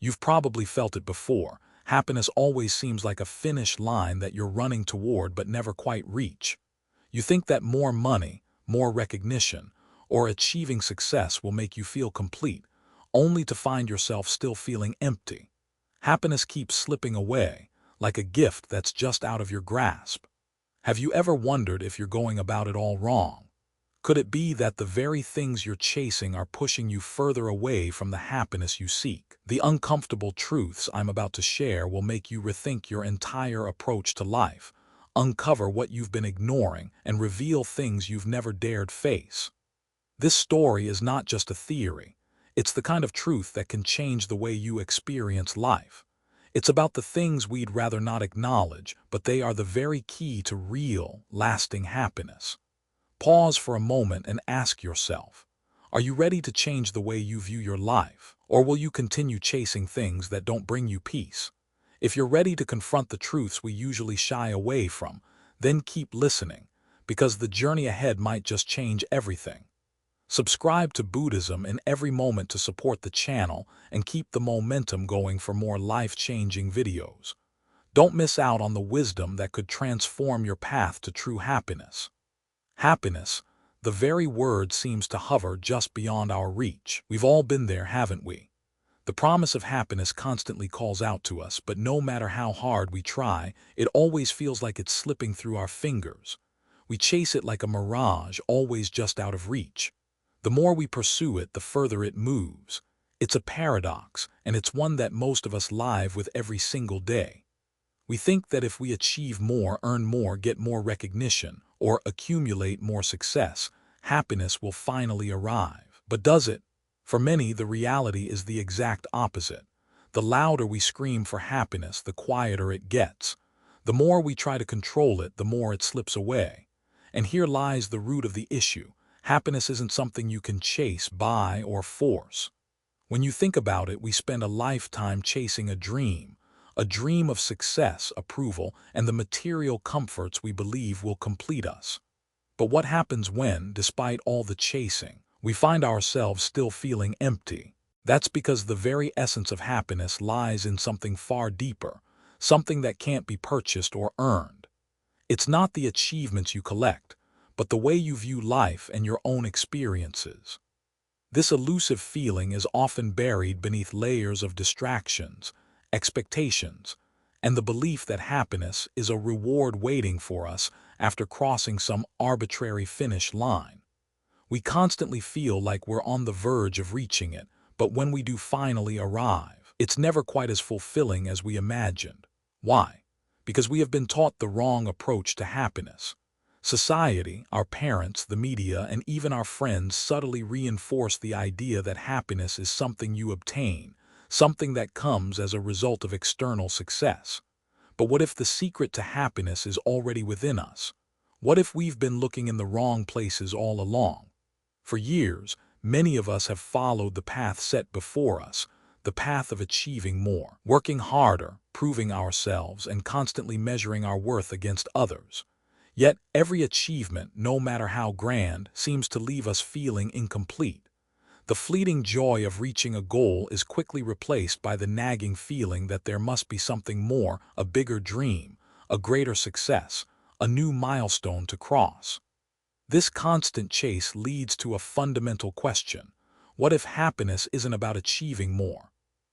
You've probably felt it before. Happiness always seems like a finish line that you're running toward but never quite reach. You think that more money, more recognition, or achieving success will make you feel complete, only to find yourself still feeling empty. Happiness keeps slipping away, like a gift that's just out of your grasp. Have you ever wondered if you're going about it all wrong? Could it be that the very things you're chasing are pushing you further away from the happiness you seek? The uncomfortable truths I'm about to share will make you rethink your entire approach to life, uncover what you've been ignoring, and reveal things you've never dared face. This story is not just a theory. It's the kind of truth that can change the way you experience life. It's about the things we'd rather not acknowledge, but they are the very key to real, lasting happiness. Pause for a moment and ask yourself, are you ready to change the way you view your life, or will you continue chasing things that don't bring you peace? If you're ready to confront the truths we usually shy away from, then keep listening, because the journey ahead might just change everything. Subscribe to Buddhism in every moment to support the channel and keep the momentum going for more life-changing videos. Don't miss out on the wisdom that could transform your path to true happiness. Happiness, the very word seems to hover just beyond our reach. We've all been there, haven't we? The promise of happiness constantly calls out to us, but no matter how hard we try, it always feels like it's slipping through our fingers. We chase it like a mirage, always just out of reach. The more we pursue it, the further it moves. It's a paradox, and it's one that most of us live with every single day. We think that if we achieve more, earn more, get more recognition, or accumulate more success, happiness will finally arrive. But does it? For many, the reality is the exact opposite. The louder we scream for happiness, the quieter it gets. The more we try to control it, the more it slips away. And here lies the root of the issue. Happiness isn't something you can chase, buy, or force. When you think about it, we spend a lifetime chasing a dream of success, approval, and the material comforts we believe will complete us. But what happens when, despite all the chasing, we find ourselves still feeling empty? That's because the very essence of happiness lies in something far deeper, something that can't be purchased or earned. It's not the achievements you collect, but the way you view life and your own experiences. This elusive feeling is often buried beneath layers of distractions, expectations, and the belief that happiness is a reward waiting for us after crossing some arbitrary finish line. We constantly feel like we're on the verge of reaching it, but when we do finally arrive, it's never quite as fulfilling as we imagined. Why? Because we have been taught the wrong approach to happiness. Society, our parents, the media, and even our friends subtly reinforce the idea that happiness is something you obtain, something that comes as a result of external success. But what if the secret to happiness is already within us? What if we've been looking in the wrong places all along? For years, many of us have followed the path set before us, the path of achieving more, working harder, proving ourselves, and constantly measuring our worth against others. Yet every achievement, no matter how grand, seems to leave us feeling incomplete. The fleeting joy of reaching a goal is quickly replaced by the nagging feeling that there must be something more, a bigger dream, a greater success, a new milestone to cross. This constant chase leads to a fundamental question. What if happiness isn't about achieving more?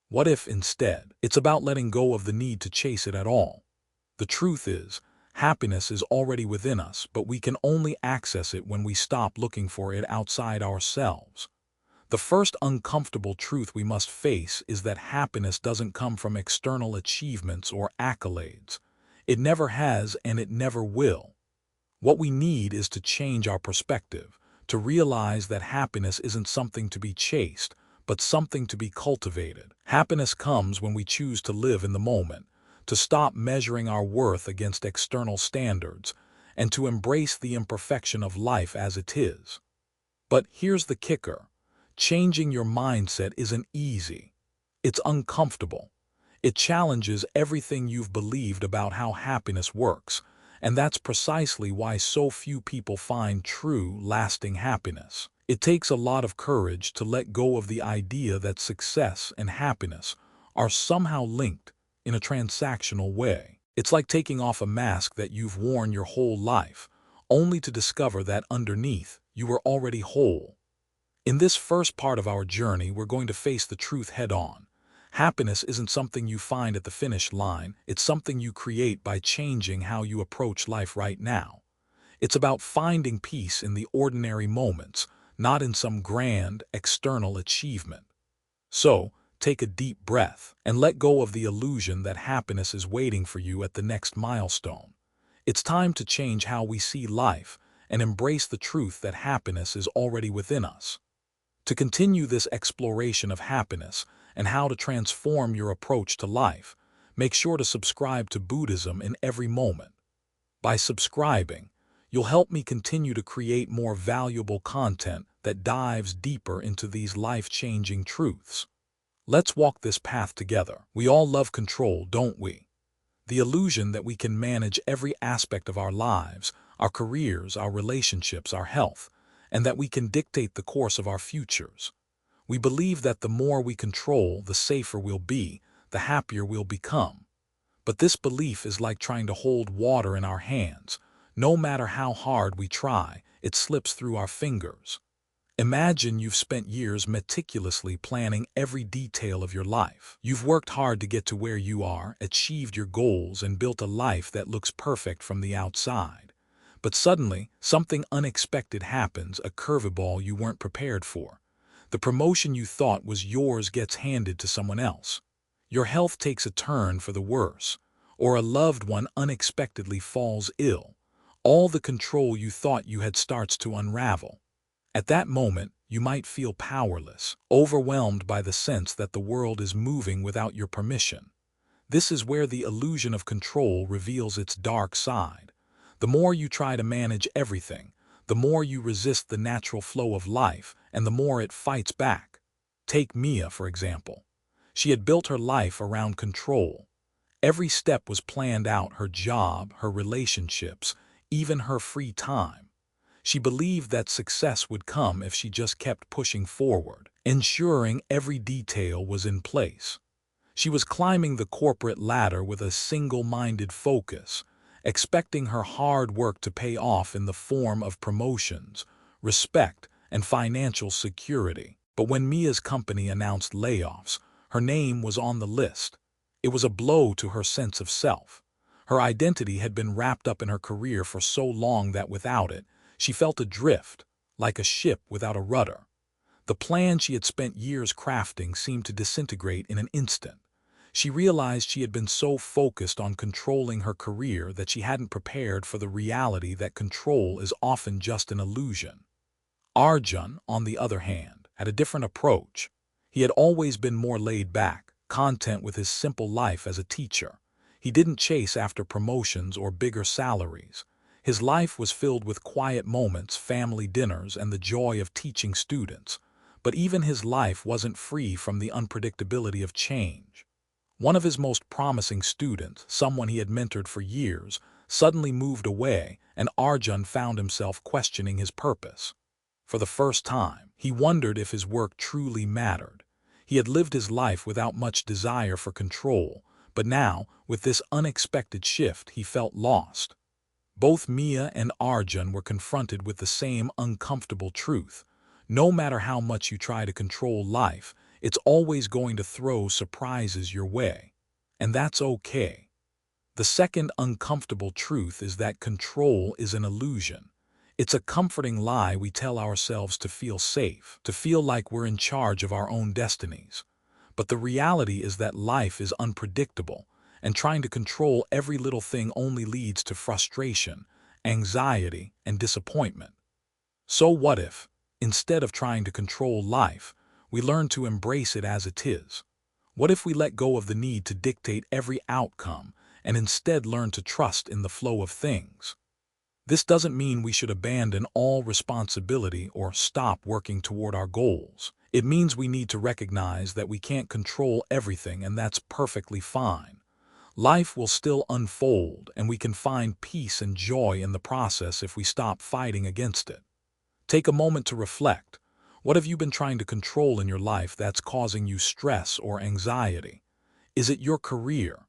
What if, instead, it's about letting go of the need to chase it at all? The truth is, happiness is already within us, but we can only access it when we stop looking for it outside ourselves. The first uncomfortable truth we must face is that happiness doesn't come from external achievements or accolades. It never has, and it never will. What we need is to change our perspective, to realize that happiness isn't something to be chased, but something to be cultivated. Happiness comes when we choose to live in the moment, to stop measuring our worth against external standards, and to embrace the imperfection of life as it is. But here's the kicker. Changing your mindset isn't easy. It's uncomfortable. It challenges everything you've believed about how happiness works, and that's precisely why so few people find true, lasting happiness. It takes a lot of courage to let go of the idea that success and happiness are somehow linked in a transactional way. It's like taking off a mask that you've worn your whole life, only to discover that underneath you were already whole. In this first part of our journey, we're going to face the truth head-on. Happiness isn't something you find at the finish line, it's something you create by changing how you approach life right now. It's about finding peace in the ordinary moments, not in some grand, external achievement. So, take a deep breath and let go of the illusion that happiness is waiting for you at the next milestone. It's time to change how we see life and embrace the truth that happiness is already within us. To continue this exploration of happiness and how to transform your approach to life, make sure to subscribe to Buddhism in every moment. By subscribing, you'll help me continue to create more valuable content that dives deeper into these life-changing truths. Let's walk this path together. We all love control, don't we? The illusion that we can manage every aspect of our lives, our careers, our relationships, our health, and that we can dictate the course of our futures. We believe that the more we control, the safer we'll be, the happier we'll become. But this belief is like trying to hold water in our hands. No matter how hard we try, it slips through our fingers. Imagine you've spent years meticulously planning every detail of your life. You've worked hard to get to where you are, achieved your goals, and built a life that looks perfect from the outside. But suddenly, something unexpected happens, a curveball you weren't prepared for. The promotion you thought was yours gets handed to someone else. Your health takes a turn for the worse, or a loved one unexpectedly falls ill. All the control you thought you had starts to unravel. At that moment, you might feel powerless, overwhelmed by the sense that the world is moving without your permission. This is where the illusion of control reveals its dark side. The more you try to manage everything, the more you resist the natural flow of life, and the more it fights back. Take Mia, for example. She had built her life around control. Every step was planned out, her job, her relationships, even her free time. She believed that success would come if she just kept pushing forward, ensuring every detail was in place. She was climbing the corporate ladder with a single-minded focus, expecting her hard work to pay off in the form of promotions, respect, and financial security. But when Mia's company announced layoffs, her name was on the list. It was a blow to her sense of self. Her identity had been wrapped up in her career for so long that without it, she felt adrift, like a ship without a rudder. The plan she had spent years crafting seemed to disintegrate in an instant. She realized she had been so focused on controlling her career that she hadn't prepared for the reality that control is often just an illusion. Arjun, on the other hand, had a different approach. He had always been more laid back, content with his simple life as a teacher. He didn't chase after promotions or bigger salaries. His life was filled with quiet moments, family dinners, and the joy of teaching students. But even his life wasn't free from the unpredictability of change. One of his most promising students, someone he had mentored for years, suddenly moved away, and Arjun found himself questioning his purpose. For the first time, he wondered if his work truly mattered. He had lived his life without much desire for control, but now, with this unexpected shift, he felt lost. Both Mia and Arjun were confronted with the same uncomfortable truth. No matter how much you try to control life, it's always going to throw surprises your way. And that's okay. The second uncomfortable truth is that control is an illusion. It's a comforting lie we tell ourselves to feel safe, to feel like we're in charge of our own destinies. But the reality is that life is unpredictable, and trying to control every little thing only leads to frustration, anxiety, and disappointment. So what if, instead of trying to control life, we learn to embrace it as it is? What if we let go of the need to dictate every outcome and instead learn to trust in the flow of things? This doesn't mean we should abandon all responsibility or stop working toward our goals. It means we need to recognize that we can't control everything, and that's perfectly fine. Life will still unfold, and we can find peace and joy in the process if we stop fighting against it. Take a moment to reflect. What have you been trying to control in your life that's causing you stress or anxiety? Is it your career,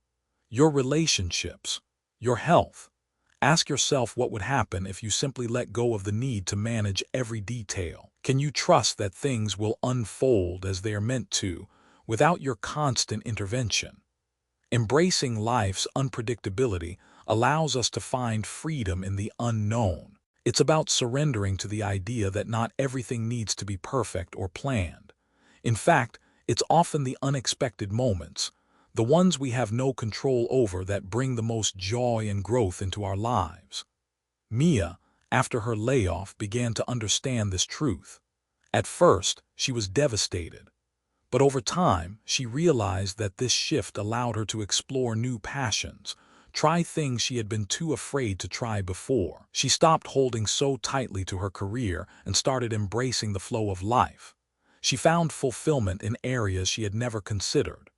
your relationships, your health? Ask yourself what would happen if you simply let go of the need to manage every detail. Can you trust that things will unfold as they are meant to, without your constant intervention? Embracing life's unpredictability allows us to find freedom in the unknown. It's about surrendering to the idea that not everything needs to be perfect or planned. In fact, it's often the unexpected moments, the ones we have no control over, that bring the most joy and growth into our lives. Mia, after her layoff, began to understand this truth. At first, she was devastated. But over time, she realized that this shift allowed her to explore new passions, try things she had been too afraid to try before. She stopped holding so tightly to her career and started embracing the flow of life. She found fulfillment in areas she had never considered.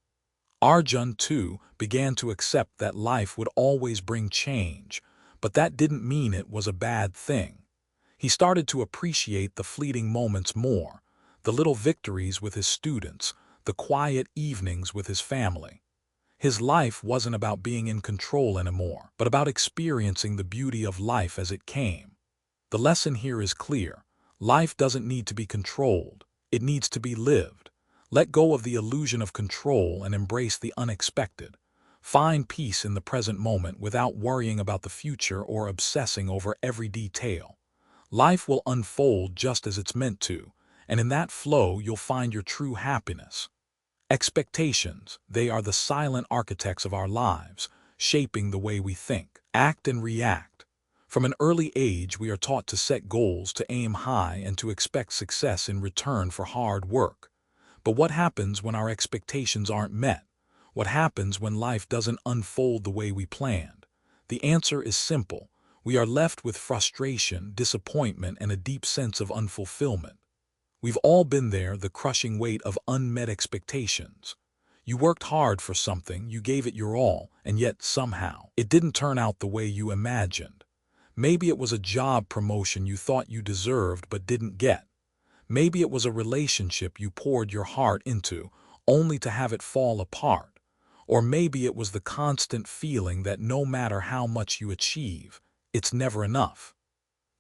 Arjun, too, began to accept that life would always bring change, but that didn't mean it was a bad thing. He started to appreciate the fleeting moments more, the little victories with his students, the quiet evenings with his family. His life wasn't about being in control anymore, but about experiencing the beauty of life as it came. The lesson here is clear. Life doesn't need to be controlled. It needs to be lived. Let go of the illusion of control and embrace the unexpected. Find peace in the present moment without worrying about the future or obsessing over every detail. Life will unfold just as it's meant to, and in that flow you'll find your true happiness. Expectations, they are the silent architects of our lives, shaping the way we think, act, and react. From an early age, we are taught to set goals, to aim high, and to expect success in return for hard work. But what happens when our expectations aren't met? What happens when life doesn't unfold the way we planned? The answer is simple. We are left with frustration, disappointment, and a deep sense of unfulfillment. We've all been there, the crushing weight of unmet expectations. You worked hard for something, you gave it your all, and yet somehow it didn't turn out the way you imagined. Maybe it was a job promotion you thought you deserved but didn't get. Maybe it was a relationship you poured your heart into, only to have it fall apart. Or maybe it was the constant feeling that no matter how much you achieve, it's never enough.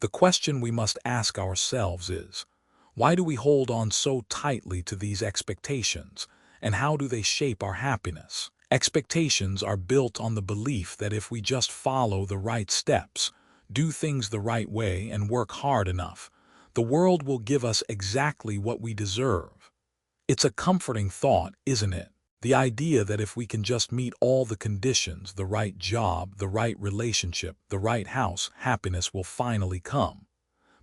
The question we must ask ourselves is, why do we hold on so tightly to these expectations, and how do they shape our happiness? Expectations are built on the belief that if we just follow the right steps, do things the right way, and work hard enough, the world will give us exactly what we deserve. It's a comforting thought, isn't it? The idea that if we can just meet all the conditions, the right job, the right relationship, the right house, happiness will finally come.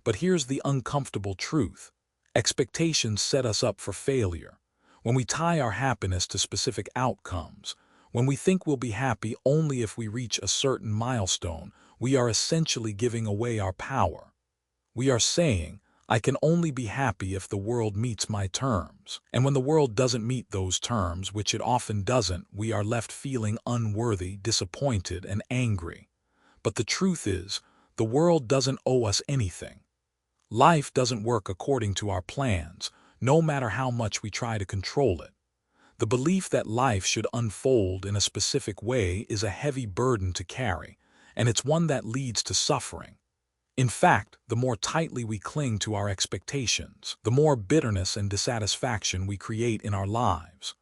But here's the uncomfortable truth. Expectations set us up for failure. When we tie our happiness to specific outcomes, when we think we'll be happy only if we reach a certain milestone, we are essentially giving away our power. We are saying, I can only be happy if the world meets my terms. And when the world doesn't meet those terms, which it often doesn't, we are left feeling unworthy, disappointed, and angry. But the truth is, the world doesn't owe us anything. Life doesn't work according to our plans, no matter how much we try to control it. The belief that life should unfold in a specific way is a heavy burden to carry, and it's one that leads to suffering. In fact, the more tightly we cling to our expectations, the more bitterness and dissatisfaction we create in our lives.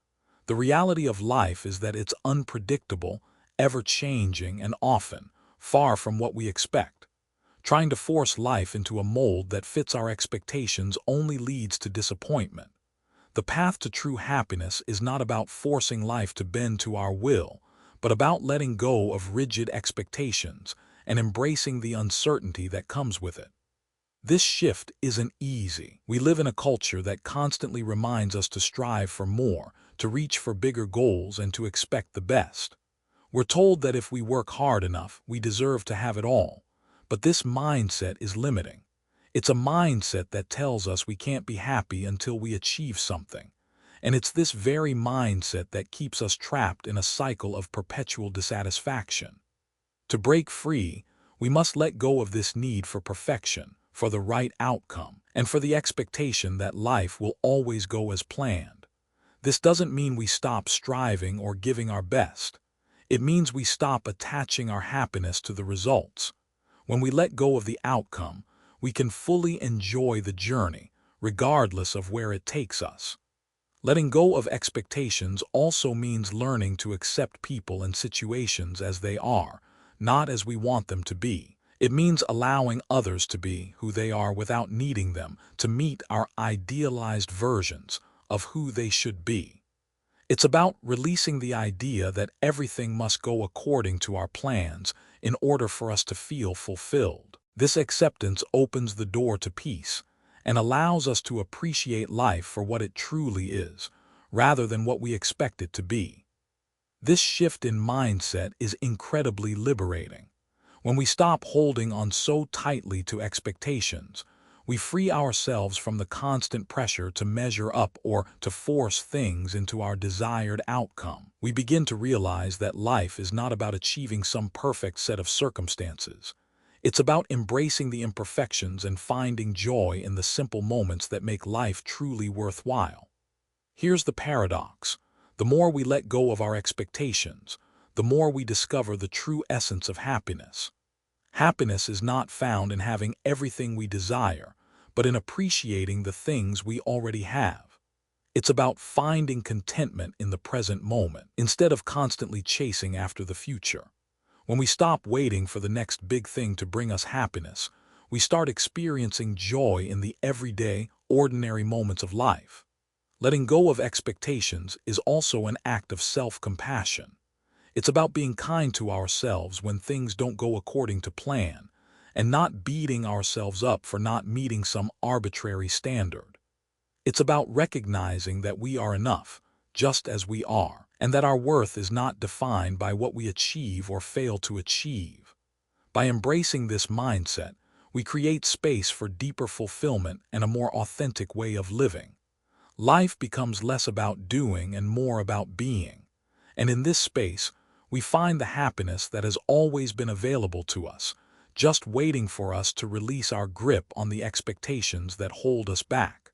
The reality of life is that it's unpredictable, ever-changing, and often far from what we expect. Trying to force life into a mold that fits our expectations only leads to disappointment. The path to true happiness is not about forcing life to bend to our will, but about letting go of rigid expectations and embracing the uncertainty that comes with it. This shift isn't easy. We live in a culture that constantly reminds us to strive for more, to reach for bigger goals, and to expect the best. We're told that if we work hard enough, we deserve to have it all. But this mindset is limiting. It's a mindset that tells us we can't be happy until we achieve something. And it's this very mindset that keeps us trapped in a cycle of perpetual dissatisfaction. To break free, we must let go of this need for perfection, for the right outcome, and for the expectation that life will always go as planned. This doesn't mean we stop striving or giving our best. It means we stop attaching our happiness to the results. When we let go of the outcome, we can fully enjoy the journey, regardless of where it takes us. Letting go of expectations also means learning to accept people and situations as they are, not as we want them to be. It means allowing others to be who they are without needing them to meet our idealized versions of who they should be. It's about releasing the idea that everything must go according to our plans in order for us to feel fulfilled. This acceptance opens the door to peace and allows us to appreciate life for what it truly is, rather than what we expect it to be. This shift in mindset is incredibly liberating. When we stop holding on so tightly to expectations, we free ourselves from the constant pressure to measure up or to force things into our desired outcome. We begin to realize that life is not about achieving some perfect set of circumstances. It's about embracing the imperfections and finding joy in the simple moments that make life truly worthwhile. Here's the paradox. The more we let go of our expectations, the more we discover the true essence of happiness. Happiness is not found in having everything we desire, but in appreciating the things we already have. It's about finding contentment in the present moment, instead of constantly chasing after the future. When we stop waiting for the next big thing to bring us happiness, we start experiencing joy in the everyday, ordinary moments of life. Letting go of expectations is also an act of self-compassion. It's about being kind to ourselves when things don't go according to plan, and not beating ourselves up for not meeting some arbitrary standard. It's about recognizing that we are enough, just as we are, and that our worth is not defined by what we achieve or fail to achieve. By embracing this mindset, we create space for deeper fulfillment and a more authentic way of living. Life becomes less about doing and more about being. And in this space, we find the happiness that has always been available to us, just waiting for us to release our grip on the expectations that hold us back.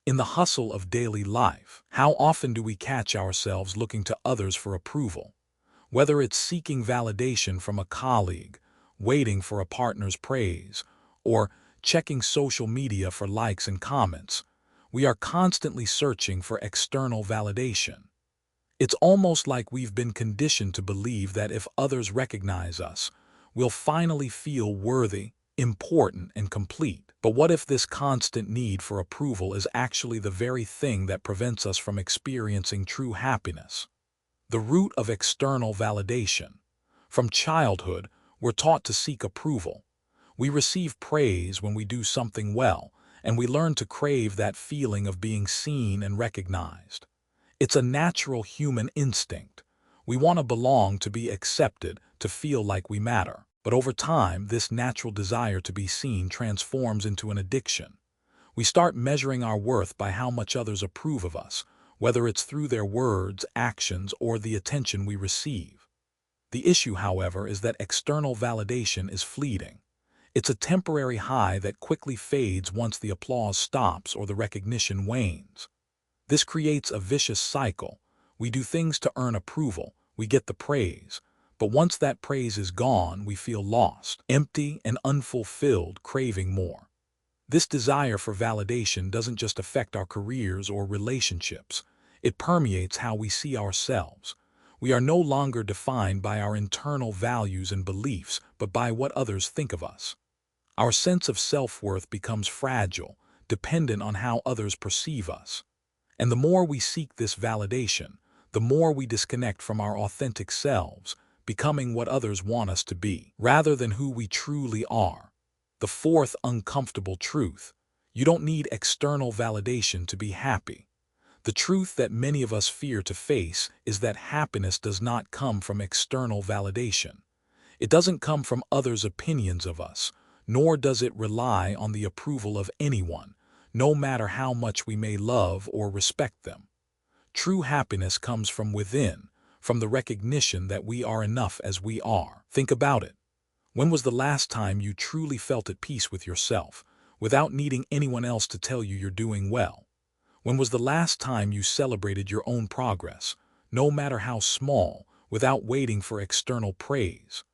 In the hustle of daily life, how often do we catch ourselves looking to others for approval? Whether it's seeking validation from a colleague, waiting for a partner's praise, or checking social media for likes and comments, we are constantly searching for external validation. It's almost like we've been conditioned to believe that if others recognize us, we'll finally feel worthy, important, and complete. But what if this constant need for approval is actually the very thing that prevents us from experiencing true happiness? The root of external validation. From childhood, we're taught to seek approval. We receive praise when we do something well, and we learn to crave that feeling of being seen and recognized. It's a natural human instinct. We want to belong, to be accepted, to feel like we matter. But over time, this natural desire to be seen transforms into an addiction. We start measuring our worth by how much others approve of us, whether it's through their words, actions, or the attention we receive. The issue, however, is that external validation is fleeting. It's a temporary high that quickly fades once the applause stops or the recognition wanes. This creates a vicious cycle. We do things to earn approval, we get the praise, but once that praise is gone, we feel lost, empty, and unfulfilled, craving more. This desire for validation doesn't just affect our careers or relationships. It permeates how we see ourselves. We are no longer defined by our internal values and beliefs, but by what others think of us. Our sense of self-worth becomes fragile, dependent on how others perceive us. And the more we seek this validation, the more we disconnect from our authentic selves, becoming what others want us to be, rather than who we truly are. The fourth uncomfortable truth: you don't need external validation to be happy. The truth that many of us fear to face is that happiness does not come from external validation. It doesn't come from others' opinions of us, nor does it rely on the approval of anyone, no matter how much we may love or respect them. True happiness comes from within, from the recognition that we are enough as we are. Think about it. When was the last time you truly felt at peace with yourself, without needing anyone else to tell you you're doing well? When was the last time you celebrated your own progress, no matter how small, without waiting for external praise?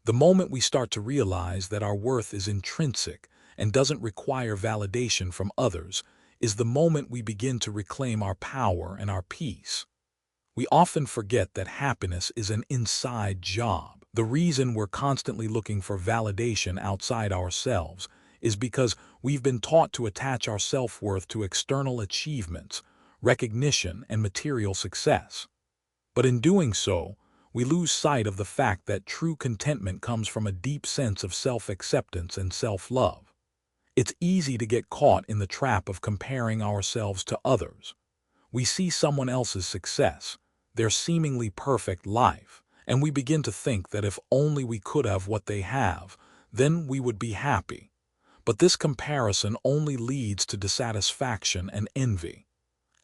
The moment we start to realize that our worth is intrinsic and doesn't require validation from others is the moment we begin to reclaim our power and our peace. We often forget that happiness is an inside job. The reason we're constantly looking for validation outside ourselves is because we've been taught to attach our self-worth to external achievements, recognition, and material success. But in doing so, we lose sight of the fact that true contentment comes from a deep sense of self-acceptance and self-love. It's easy to get caught in the trap of comparing ourselves to others. We see someone else's success, their seemingly perfect life, and we begin to think that if only we could have what they have, then we would be happy. But this comparison only leads to dissatisfaction and envy.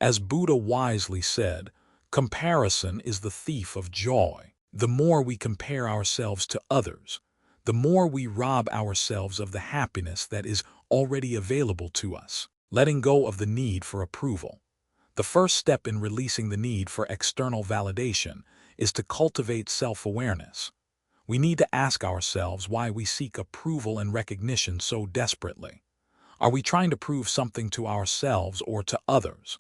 As Buddha wisely said, comparison is the thief of joy. The more we compare ourselves to others, the more we rob ourselves of the happiness that is already available to us. Letting go of the need for approval. The first step in releasing the need for external validation is to cultivate self-awareness. We need to ask ourselves why we seek approval and recognition so desperately. Are we trying to prove something to ourselves or to others?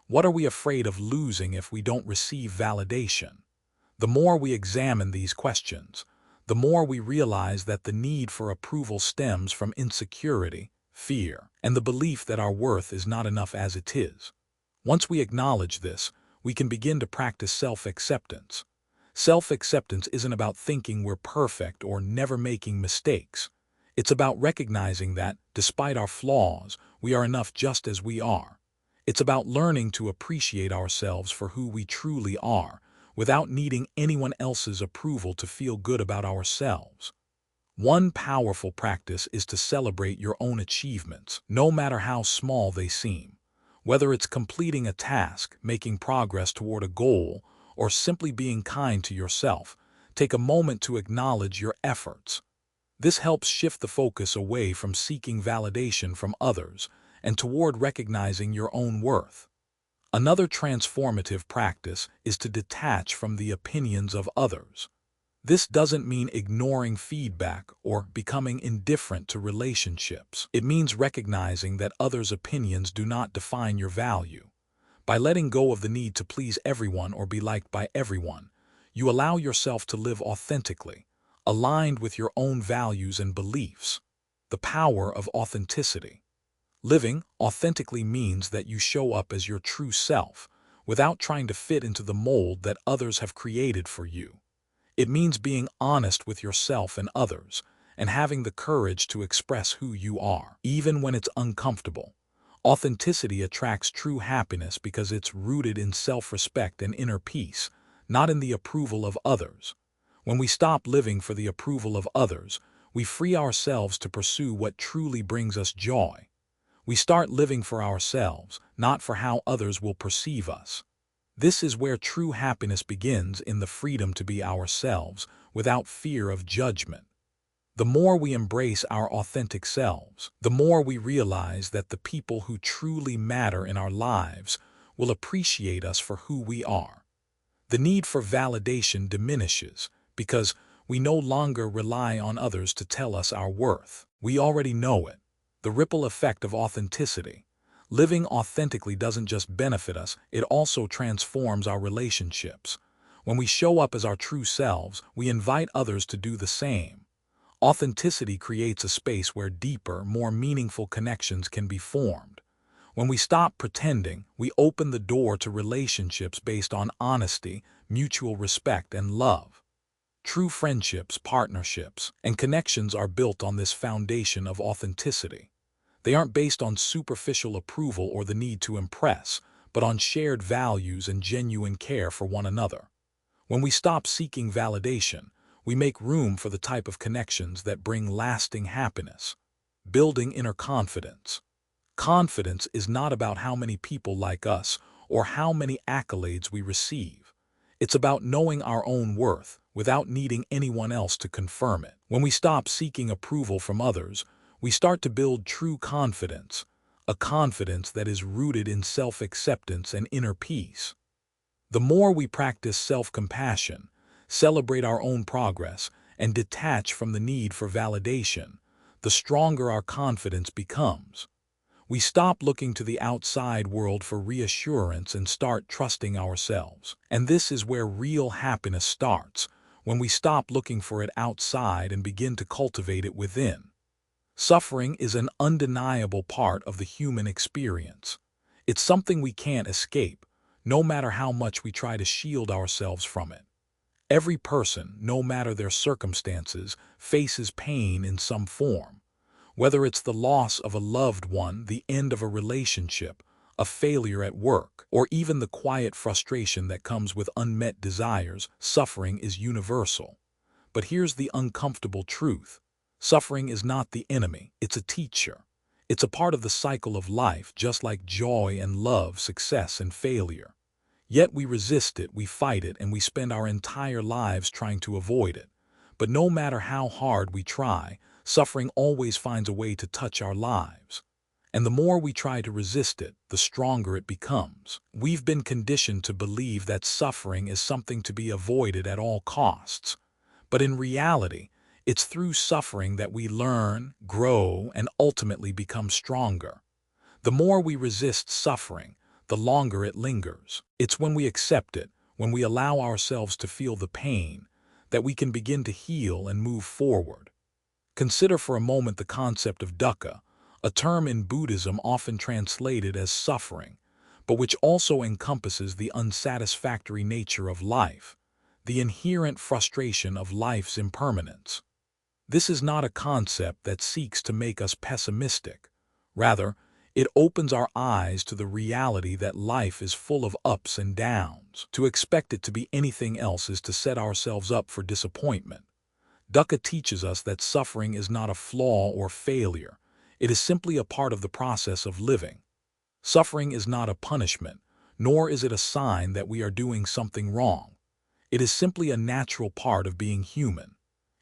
What are we afraid of losing if we don't receive validation? The more we examine these questions, the more we realize that the need for approval stems from insecurity, fear, and the belief that our worth is not enough as it is. Once we acknowledge this, we can begin to practice self-acceptance. Self-acceptance isn't about thinking we're perfect or never making mistakes. It's about recognizing that, despite our flaws, we are enough just as we are. It's about learning to appreciate ourselves for who we truly are, without needing anyone else's approval to feel good about ourselves. One powerful practice is to celebrate your own achievements, no matter how small they seem. Whether it's completing a task, making progress toward a goal, or simply being kind to yourself, take a moment to acknowledge your efforts. This helps shift the focus away from seeking validation from others and toward recognizing your own worth. Another transformative practice is to detach from the opinions of others. This doesn't mean ignoring feedback or becoming indifferent to relationships. It means recognizing that others' opinions do not define your value. By letting go of the need to please everyone or be liked by everyone, you allow yourself to live authentically, aligned with your own values and beliefs. The power of authenticity. Living authentically means that you show up as your true self, without trying to fit into the mold that others have created for you. It means being honest with yourself and others, and having the courage to express who you are, even when it's uncomfortable. Authenticity attracts true happiness because it's rooted in self-respect and inner peace, not in the approval of others. When we stop living for the approval of others, we free ourselves to pursue what truly brings us joy. We start living for ourselves, not for how others will perceive us. This is where true happiness begins, in the freedom to be ourselves without fear of judgment. The more we embrace our authentic selves, the more we realize that the people who truly matter in our lives will appreciate us for who we are. The need for validation diminishes because we no longer rely on others to tell us our worth. We already know it. The ripple effect of authenticity. Living authentically doesn't just benefit us, it also transforms our relationships. When we show up as our true selves, we invite others to do the same. Authenticity creates a space where deeper, more meaningful connections can be formed. When we stop pretending, we open the door to relationships based on honesty, mutual respect, and love. True friendships, partnerships, and connections are built on this foundation of authenticity. They aren't based on superficial approval or the need to impress, but on shared values and genuine care for one another. When we stop seeking validation, we make room for the type of connections that bring lasting happiness. Building inner confidence. Confidence is not about how many people like us or how many accolades we receive. It's about knowing our own worth without needing anyone else to confirm it. When we stop seeking approval from others, we start to build true confidence, a confidence that is rooted in self-acceptance and inner peace. The more we practice self-compassion, celebrate our own progress, and detach from the need for validation, the stronger our confidence becomes. We stop looking to the outside world for reassurance and start trusting ourselves. And this is where real happiness starts, when we stop looking for it outside and begin to cultivate it within. Suffering is an undeniable part of the human experience. It's something we can't escape, no matter how much we try to shield ourselves from it. Every person, no matter their circumstances, faces pain in some form. Whether it's the loss of a loved one, the end of a relationship, a failure at work, or even the quiet frustration that comes with unmet desires, suffering is universal. But here's the uncomfortable truth. Suffering is not the enemy, it's a teacher. It's a part of the cycle of life, just like joy and love, success and failure. Yet we resist it, we fight it, and we spend our entire lives trying to avoid it. But no matter how hard we try, suffering always finds a way to touch our lives. And the more we try to resist it, the stronger it becomes. We've been conditioned to believe that suffering is something to be avoided at all costs. But in reality, it's through suffering that we learn, grow, and ultimately become stronger. The more we resist suffering, the longer it lingers. It's when we accept it, when we allow ourselves to feel the pain, that we can begin to heal and move forward. Consider for a moment the concept of dukkha, a term in Buddhism often translated as suffering, but which also encompasses the unsatisfactory nature of life, the inherent frustration of life's impermanence. This is not a concept that seeks to make us pessimistic. Rather, it opens our eyes to the reality that life is full of ups and downs. To expect it to be anything else is to set ourselves up for disappointment. Dukkha teaches us that suffering is not a flaw or failure. It is simply a part of the process of living. Suffering is not a punishment, nor is it a sign that we are doing something wrong. It is simply a natural part of being human.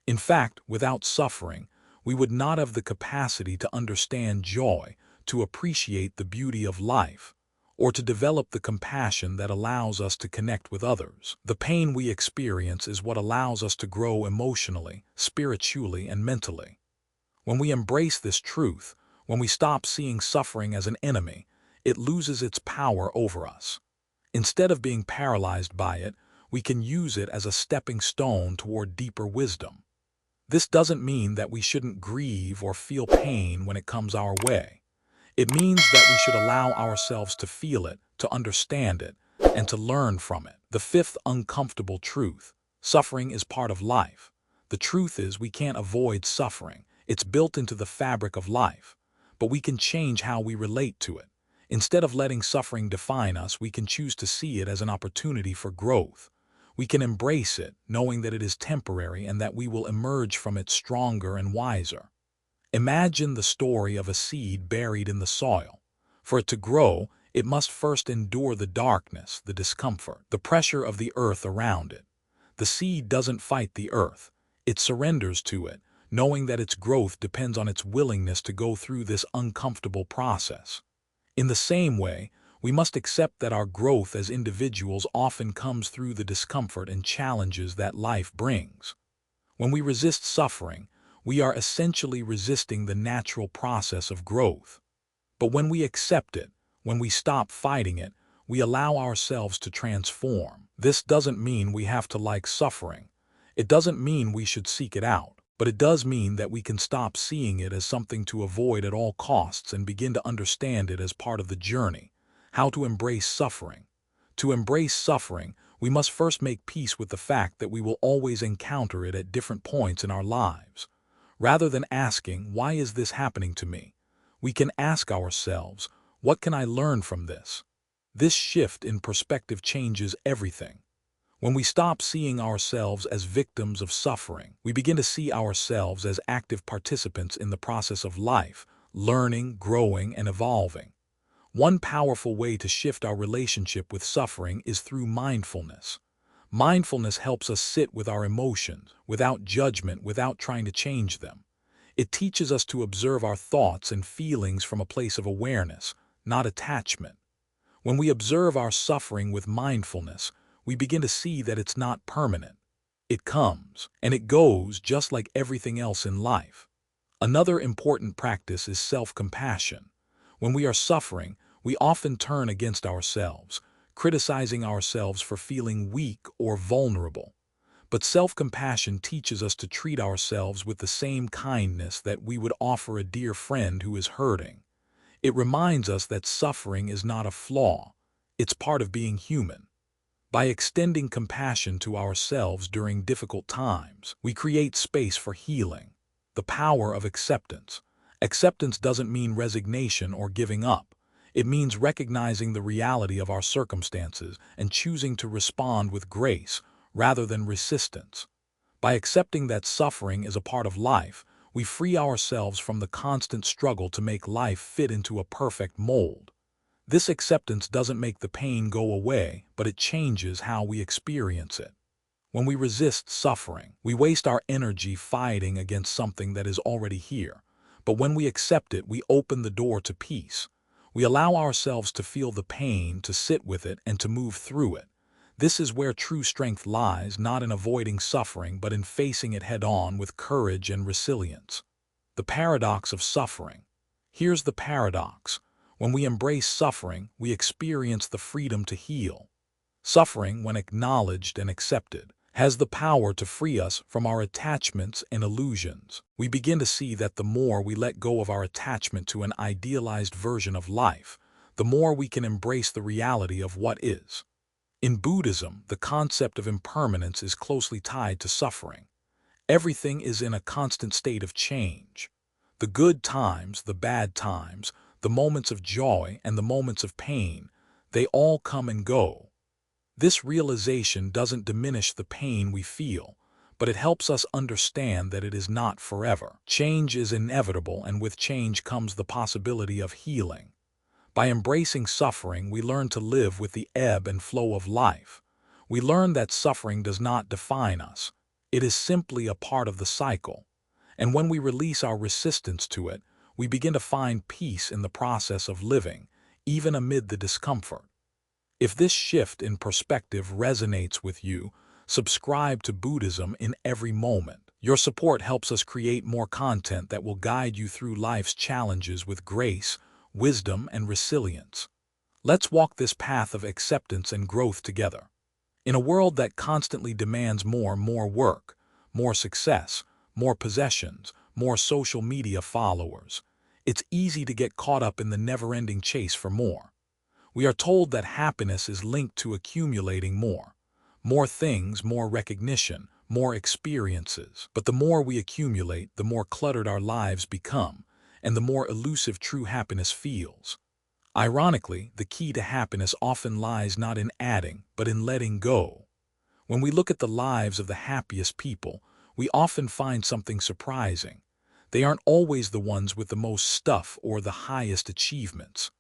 In fact, without suffering, we would not have the capacity to understand joy, to appreciate the beauty of life, or to develop the compassion that allows us to connect with others. The pain we experience is what allows us to grow emotionally, spiritually, and mentally. When we embrace this truth, when we stop seeing suffering as an enemy, it loses its power over us. Instead of being paralyzed by it, we can use it as a stepping stone toward deeper wisdom. This doesn't mean that we shouldn't grieve or feel pain when it comes our way. It means that we should allow ourselves to feel it, to understand it, and to learn from it. The fifth uncomfortable truth: suffering is part of life. The truth is, we can't avoid suffering. It's built into the fabric of life. But we can change how we relate to it. Instead of letting suffering define us, we can choose to see it as an opportunity for growth. We can embrace it, knowing that it is temporary and that we will emerge from it stronger and wiser. Imagine the story of a seed buried in the soil. For it to grow, it must first endure the darkness, the discomfort, the pressure of the earth around it. The seed doesn't fight the earth. It surrenders to it, knowing that its growth depends on its willingness to go through this uncomfortable process. In the same way, we must accept that our growth as individuals often comes through the discomfort and challenges that life brings. When we resist suffering, we are essentially resisting the natural process of growth. But when we accept it, when we stop fighting it, we allow ourselves to transform. This doesn't mean we have to like suffering. It doesn't mean we should seek it out. But it does mean that we can stop seeing it as something to avoid at all costs and begin to understand it as part of the journey. How to embrace suffering. To embrace suffering, we must first make peace with the fact that we will always encounter it at different points in our lives. Rather than asking, "Why is this happening to me?" we can ask ourselves, "What can I learn from this?" This shift in perspective changes everything. When we stop seeing ourselves as victims of suffering, we begin to see ourselves as active participants in the process of life, learning, growing, and evolving. One powerful way to shift our relationship with suffering is through mindfulness. Mindfulness helps us sit with our emotions, without judgment, without trying to change them. It teaches us to observe our thoughts and feelings from a place of awareness, not attachment. When we observe our suffering with mindfulness, we begin to see that it's not permanent. It comes, and it goes just like everything else in life. Another important practice is self-compassion. When we are suffering, we often turn against ourselves, criticizing ourselves for feeling weak or vulnerable. But self-compassion teaches us to treat ourselves with the same kindness that we would offer a dear friend who is hurting. It reminds us that suffering is not a flaw, it's part of being human. By extending compassion to ourselves during difficult times, we create space for healing. The power of acceptance. Acceptance doesn't mean resignation or giving up. It means recognizing the reality of our circumstances and choosing to respond with grace rather than resistance. By accepting that suffering is a part of life, we free ourselves from the constant struggle to make life fit into a perfect mold. This acceptance doesn't make the pain go away, but it changes how we experience it. When we resist suffering, we waste our energy fighting against something that is already here. But when we accept it, we open the door to peace. We allow ourselves to feel the pain, to sit with it, and to move through it. This is where true strength lies, not in avoiding suffering, but in facing it head-on with courage and resilience. The paradox of suffering. Here's the paradox. When we embrace suffering, we experience the freedom to heal. Suffering, when acknowledged and accepted, has the power to free us from our attachments and illusions. We begin to see that the more we let go of our attachment to an idealized version of life, the more we can embrace the reality of what is. In Buddhism, the concept of impermanence is closely tied to suffering. Everything is in a constant state of change. The good times, the bad times, the moments of joy and the moments of pain, they all come and go. This realization doesn't diminish the pain we feel, but it helps us understand that it is not forever. Change is inevitable, and with change comes the possibility of healing. By embracing suffering, we learn to live with the ebb and flow of life. We learn that suffering does not define us. It is simply a part of the cycle. And when we release our resistance to it, we begin to find peace in the process of living, even amid the discomfort. If this shift in perspective resonates with you, subscribe to Buddhism in every moment. Your support helps us create more content that will guide you through life's challenges with grace, wisdom, and resilience. Let's walk this path of acceptance and growth together. In a world that constantly demands more work, more success, more possessions, more social media followers, it's easy to get caught up in the never-ending chase for more. We are told that happiness is linked to accumulating more. More things, more recognition, more experiences. But the more we accumulate, the more cluttered our lives become, and the more elusive true happiness feels. Ironically, the key to happiness often lies not in adding, but in letting go. When we look at the lives of the happiest people, we often find something surprising. They aren't always the ones with the most stuff or the highest achievements.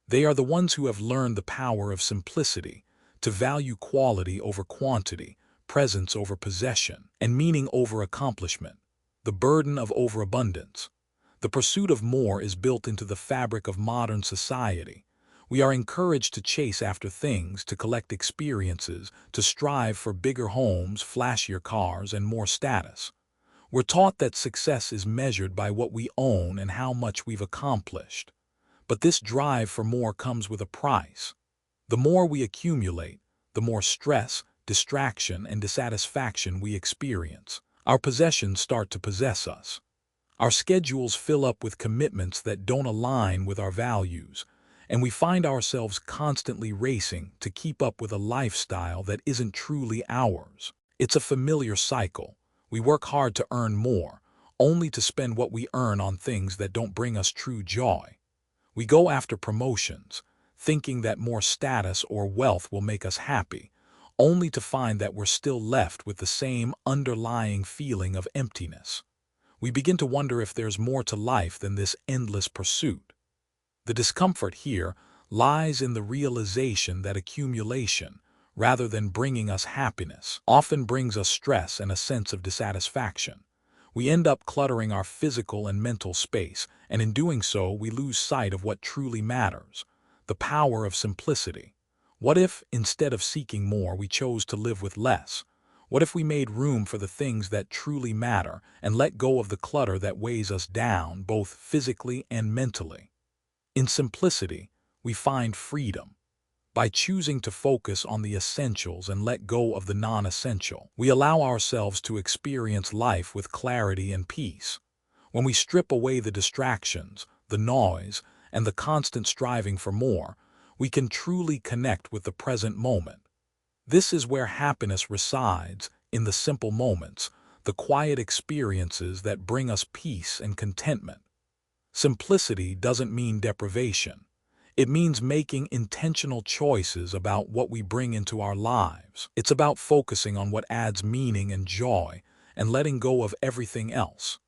They are the ones who have learned the power of simplicity, to value quality over quantity, presence over possession, and meaning over accomplishment, the burden of overabundance. The pursuit of more is built into the fabric of modern society. We are encouraged to chase after things, to collect experiences, to strive for bigger homes, flashier cars, and more status. We're taught that success is measured by what we own and how much we've accomplished. But this drive for more comes with a price. The more we accumulate, the more stress, distraction, and dissatisfaction we experience. Our possessions start to possess us. Our schedules fill up with commitments that don't align with our values, and we find ourselves constantly racing to keep up with a lifestyle that isn't truly ours. It's a familiar cycle. We work hard to earn more, only to spend what we earn on things that don't bring us true joy. We go after promotions, thinking that more status or wealth will make us happy, only to find that we're still left with the same underlying feeling of emptiness. We begin to wonder if there's more to life than this endless pursuit. The discomfort here lies in the realization that accumulation, rather than bringing us happiness, often brings us stress and a sense of dissatisfaction. We end up cluttering our physical and mental space, and in doing so, we lose sight of what truly matters, the power of simplicity. What if, instead of seeking more, we chose to live with less? What if we made room for the things that truly matter and let go of the clutter that weighs us down, both physically and mentally? In simplicity, we find freedom. By choosing to focus on the essentials and let go of the non-essential, we allow ourselves to experience life with clarity and peace. When we strip away the distractions, the noise, and the constant striving for more, we can truly connect with the present moment. This is where happiness resides, in the simple moments, the quiet experiences that bring us peace and contentment. Simplicity doesn't mean deprivation. It means making intentional choices about what we bring into our lives. It's about focusing on what adds meaning and joy and letting go of everything else.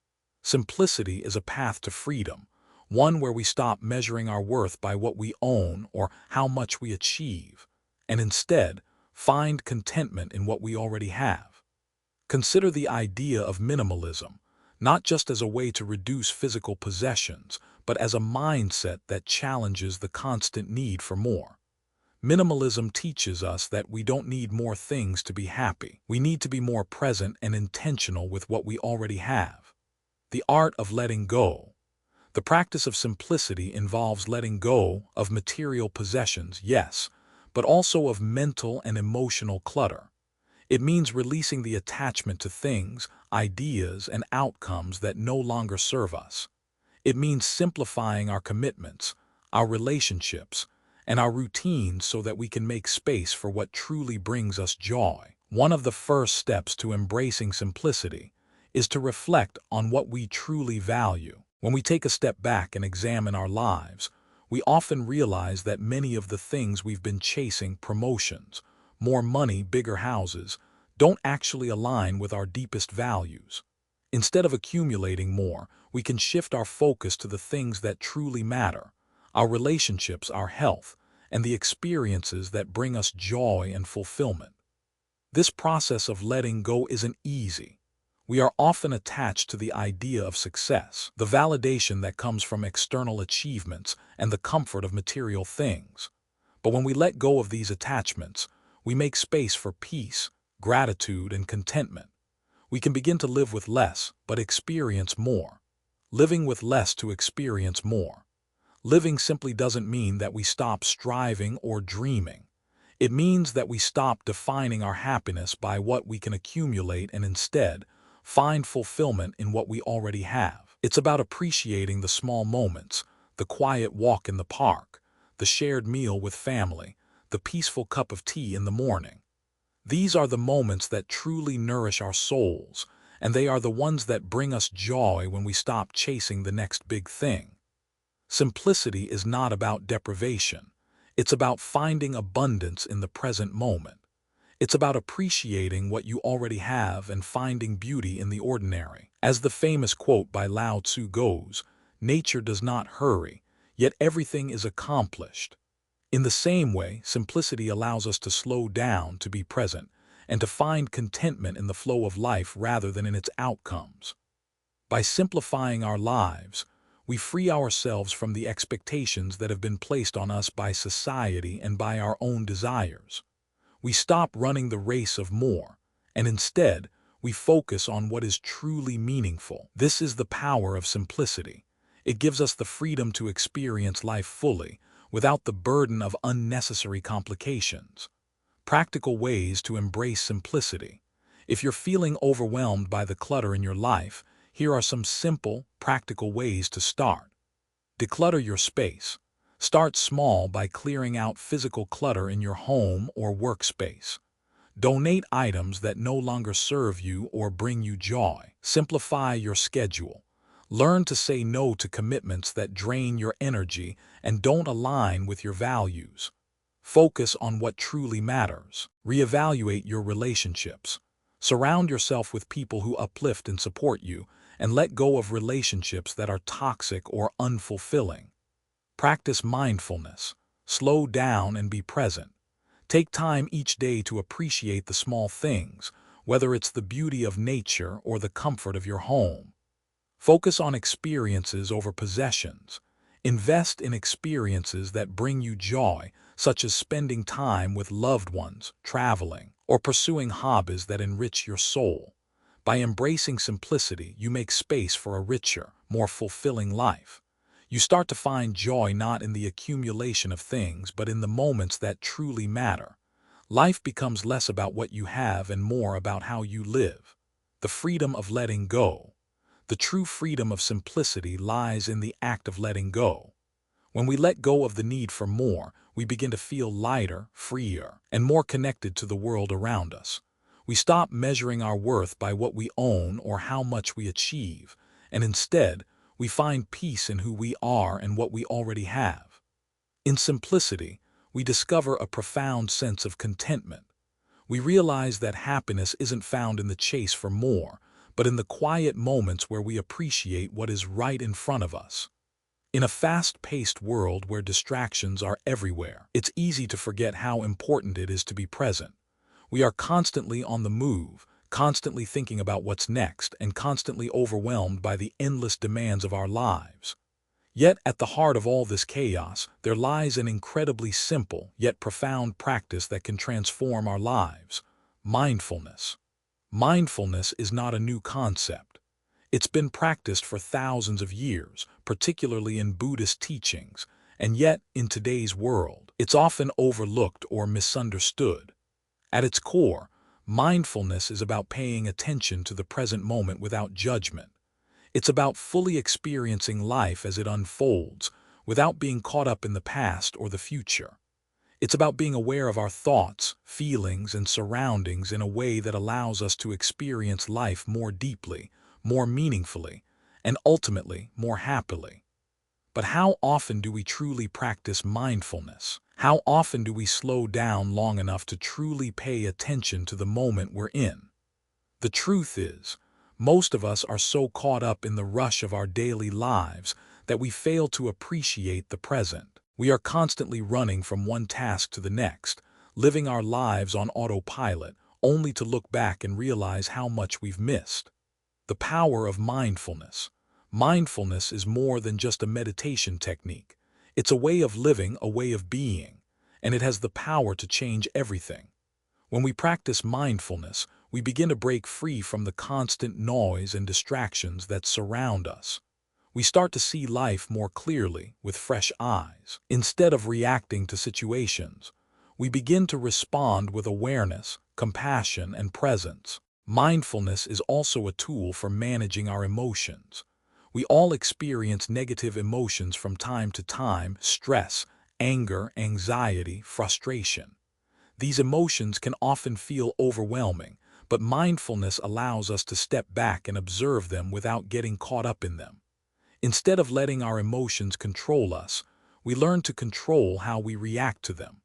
Simplicity is a path to freedom, one where we stop measuring our worth by what we own or how much we achieve, and instead find contentment in what we already have. Consider the idea of minimalism, not just as a way to reduce physical possessions, but as a mindset that challenges the constant need for more. Minimalism teaches us that we don't need more things to be happy. We need to be more present and intentional with what we already have. The art of letting go. The practice of simplicity involves letting go of material possessions, yes, but also of mental and emotional clutter. It means releasing the attachment to things, ideas, and outcomes that no longer serve us. It means simplifying our commitments, our relationships, and our routines so that we can make space for what truly brings us joy. One of the first steps to embracing simplicity is to reflect on what we truly value. When we take a step back and examine our lives, we often realize that many of the things we've been chasing, promotions, more money, bigger houses, don't actually align with our deepest values. Instead of accumulating more, we can shift our focus to the things that truly matter, our relationships, our health, and the experiences that bring us joy and fulfillment. This process of letting go isn't easy. We are often attached to the idea of success, the validation that comes from external achievements, and the comfort of material things. But when we let go of these attachments, we make space for peace, gratitude, and contentment. We can begin to live with less, but experience more. Living with less to experience more. Living simply doesn't mean that we stop striving or dreaming. It means that we stop defining our happiness by what we can accumulate and instead find fulfillment in what we already have. It's about appreciating the small moments, the quiet walk in the park, the shared meal with family, the peaceful cup of tea in the morning. These are the moments that truly nourish our souls, and they are the ones that bring us joy when we stop chasing the next big thing. Simplicity is not about deprivation. It's about finding abundance in the present moment. It's about appreciating what you already have and finding beauty in the ordinary. As the famous quote by Lao Tzu goes, "Nature does not hurry, yet everything is accomplished." In the same way, simplicity allows us to slow down, to be present, and to find contentment in the flow of life rather than in its outcomes. By simplifying our lives, we free ourselves from the expectations that have been placed on us by society and by our own desires. We stop running the race of more, and instead, we focus on what is truly meaningful. This is the power of simplicity. It gives us the freedom to experience life fully, without the burden of unnecessary complications. Practical ways to embrace simplicity. If you're feeling overwhelmed by the clutter in your life, here are some simple, practical ways to start. Declutter your space. Start small by clearing out physical clutter in your home or workspace. Donate items that no longer serve you or bring you joy. Simplify your schedule. Learn to say no to commitments that drain your energy and don't align with your values. Focus on what truly matters. Reevaluate your relationships. Surround yourself with people who uplift and support you, and let go of relationships that are toxic or unfulfilling. Practice mindfulness. Slow down and be present. Take time each day to appreciate the small things, whether it's the beauty of nature or the comfort of your home. Focus on experiences over possessions. Invest in experiences that bring you joy, such as spending time with loved ones, traveling, or pursuing hobbies that enrich your soul. By embracing simplicity, you make space for a richer, more fulfilling life. You start to find joy not in the accumulation of things, but in the moments that truly matter. Life becomes less about what you have and more about how you live. The freedom of letting go. The true freedom of simplicity lies in the act of letting go. When we let go of the need for more, we begin to feel lighter, freer, and more connected to the world around us. We stop measuring our worth by what we own or how much we achieve, and instead, we find peace in who we are and what we already have. In simplicity, we discover a profound sense of contentment. We realize that happiness isn't found in the chase for more, but in the quiet moments where we appreciate what is right in front of us. In a fast-paced world where distractions are everywhere, it's easy to forget how important it is to be present. We are constantly on the move, constantly thinking about what's next, and constantly overwhelmed by the endless demands of our lives. Yet at the heart of all this chaos, there lies an incredibly simple yet profound practice that can transform our lives: mindfulness. Mindfulness is not a new concept. It's been practiced for thousands of years, particularly in Buddhist teachings, and yet, in today's world, it's often overlooked or misunderstood. At its core, mindfulness is about paying attention to the present moment without judgment. It's about fully experiencing life as it unfolds, without being caught up in the past or the future. It's about being aware of our thoughts, feelings, and surroundings in a way that allows us to experience life more deeply, more meaningfully, and ultimately more happily. But how often do we truly practice mindfulness? How often do we slow down long enough to truly pay attention to the moment we're in? The truth is, most of us are so caught up in the rush of our daily lives that we fail to appreciate the present. We are constantly running from one task to the next, living our lives on autopilot, only to look back and realize how much we've missed. The power of mindfulness. Mindfulness is more than just a meditation technique. It's a way of living, a way of being, and it has the power to change everything. When we practice mindfulness, we begin to break free from the constant noise and distractions that surround us. We start to see life more clearly, with fresh eyes. Instead of reacting to situations, we begin to respond with awareness, compassion, and presence. Mindfulness is also a tool for managing our emotions. We all experience negative emotions from time to time: stress, anger, anxiety, frustration. These emotions can often feel overwhelming, but mindfulness allows us to step back and observe them without getting caught up in them. Instead of letting our emotions control us, we learn to control how we react to them.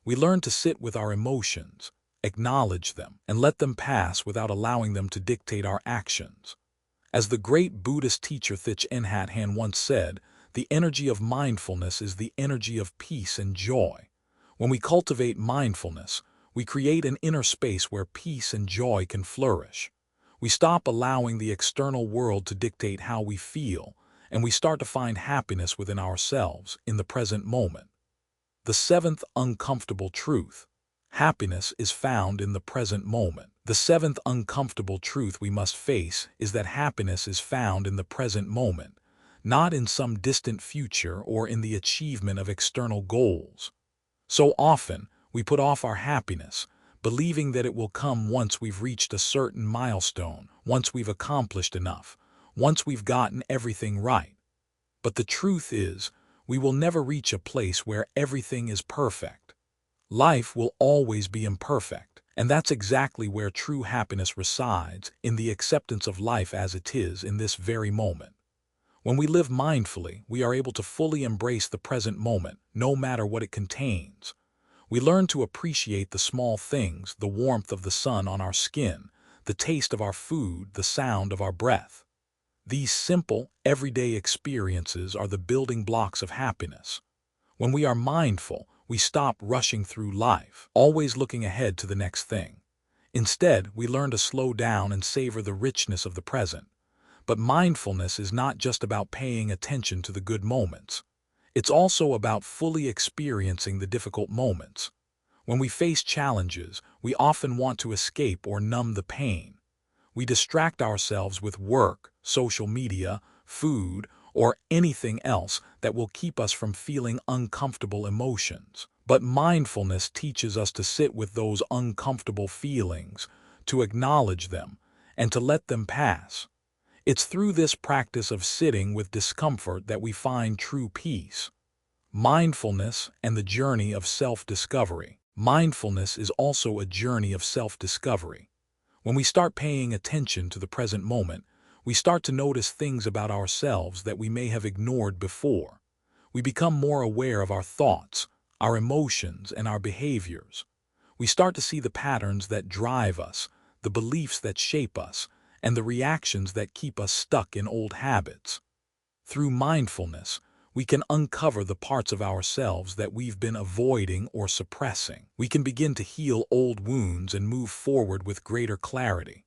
We learn to sit with our emotions, acknowledge them, and let them pass without allowing them to dictate our actions. As the great Buddhist teacher Thich Nhat Hanh once said, the energy of mindfulness is the energy of peace and joy. When we cultivate mindfulness, we create an inner space where peace and joy can flourish. We stop allowing the external world to dictate how we feel, and we start to find happiness within ourselves, in the present moment. The seventh uncomfortable truth. Happiness is found in the present moment. The seventh uncomfortable truth we must face is that happiness is found in the present moment, not in some distant future or in the achievement of external goals. So often, we put off our happiness, believing that it will come once we've reached a certain milestone, once we've accomplished enough, once we've gotten everything right. But the truth is, we will never reach a place where everything is perfect. Life will always be imperfect, and that's exactly where true happiness resides, in the acceptance of life as it is in this very moment. When we live mindfully, we are able to fully embrace the present moment, no matter what it contains. We learn to appreciate the small things: the warmth of the sun on our skin, the taste of our food, the sound of our breath. These simple, everyday experiences are the building blocks of happiness. When we are mindful, we stop rushing through life, always looking ahead to the next thing. Instead, we learn to slow down and savor the richness of the present. But mindfulness is not just about paying attention to the good moments. It's also about fully experiencing the difficult moments. When we face challenges, we often want to escape or numb the pain. We distract ourselves with work, social media, food, or anything else that will keep us from feeling uncomfortable emotions. But mindfulness teaches us to sit with those uncomfortable feelings, to acknowledge them, and to let them pass. It's through this practice of sitting with discomfort that we find true peace. Mindfulness and the journey of self-discovery. Mindfulness is also a journey of self-discovery. When we start paying attention to the present moment, we start to notice things about ourselves that we may have ignored before. We become more aware of our thoughts, our emotions, and our behaviors. We start to see the patterns that drive us, the beliefs that shape us, and the reactions that keep us stuck in old habits. Through mindfulness, we can uncover the parts of ourselves that we've been avoiding or suppressing. We can begin to heal old wounds and move forward with greater clarity.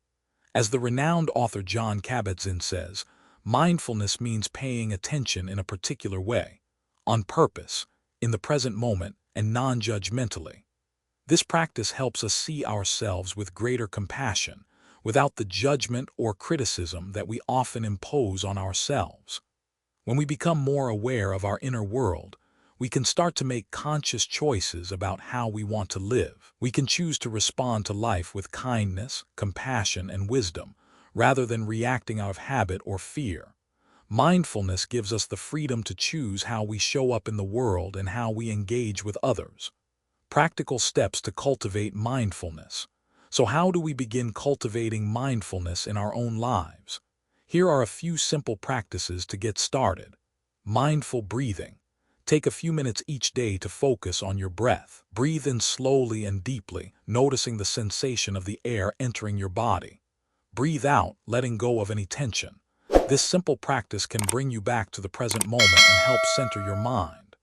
As the renowned author Jon Kabat-Zinn says, mindfulness means paying attention in a particular way, on purpose, in the present moment, and non-judgmentally. This practice helps us see ourselves with greater compassion, without the judgment or criticism that we often impose on ourselves. When we become more aware of our inner world, we can start to make conscious choices about how we want to live. We can choose to respond to life with kindness, compassion, and wisdom, rather than reacting out of habit or fear. Mindfulness gives us the freedom to choose how we show up in the world and how we engage with others. Practical steps to cultivate mindfulness. So how do we begin cultivating mindfulness in our own lives? Here are a few simple practices to get started. Mindful breathing. Take a few minutes each day to focus on your breath. Breathe in slowly and deeply, noticing the sensation of the air entering your body. Breathe out, letting go of any tension. This simple practice can bring you back to the present moment and help center your mind.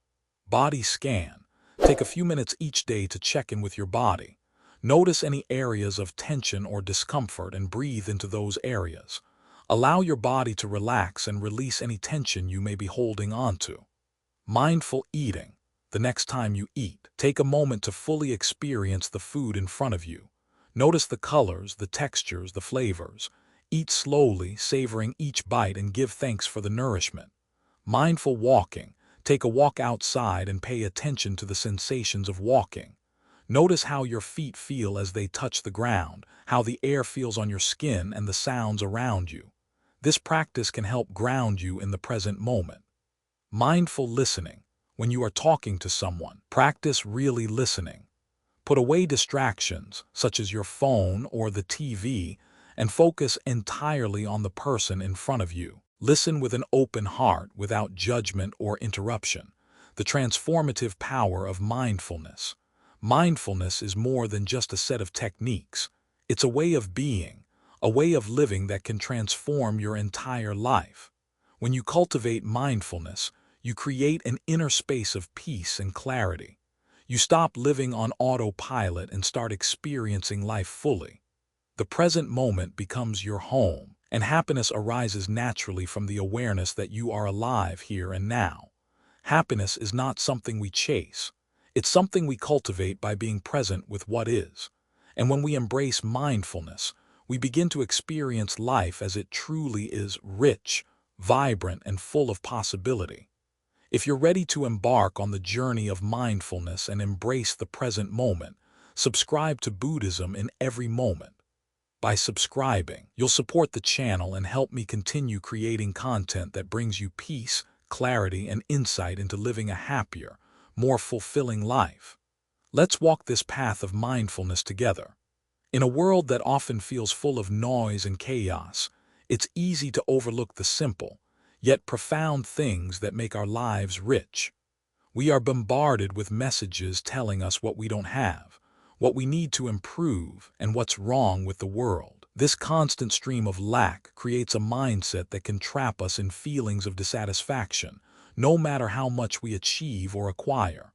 Body scan. Take a few minutes each day to check in with your body. Notice any areas of tension or discomfort and breathe into those areas. Allow your body to relax and release any tension you may be holding onto. Mindful eating. The next time you eat, take a moment to fully experience the food in front of you. Notice the colors, the textures, the flavors. Eat slowly, savoring each bite, and give thanks for the nourishment. Mindful walking. Take a walk outside and pay attention to the sensations of walking. Notice how your feet feel as they touch the ground, how the air feels on your skin, and the sounds around you. This practice can help ground you in the present moment. Mindful listening. When you are talking to someone, practice really listening. Put away distractions, such as your phone or the TV, and focus entirely on the person in front of you. Listen with an open heart, without judgment or interruption. The transformative power of mindfulness. Mindfulness is more than just a set of techniques. It's a way of being, a way of living that can transform your entire life. When you cultivate mindfulness, you create an inner space of peace and clarity. You stop living on autopilot and start experiencing life fully. The present moment becomes your home, and happiness arises naturally from the awareness that you are alive here and now. Happiness is not something we chase. It's something we cultivate by being present with what is. And when we embrace mindfulness, we begin to experience life as it truly is: rich, vibrant, and full of possibility. If you're ready to embark on the journey of mindfulness and embrace the present moment, subscribe to Buddhism in every moment. By subscribing, you'll support the channel and help me continue creating content that brings you peace, clarity, and insight into living a happier, more fulfilling life. Let's walk this path of mindfulness together. In a world that often feels full of noise and chaos, it's easy to overlook the simple, yet profound things that make our lives rich. We are bombarded with messages telling us what we don't have, what we need to improve, and what's wrong with the world. This constant stream of lack creates a mindset that can trap us in feelings of dissatisfaction, no matter how much we achieve or acquire.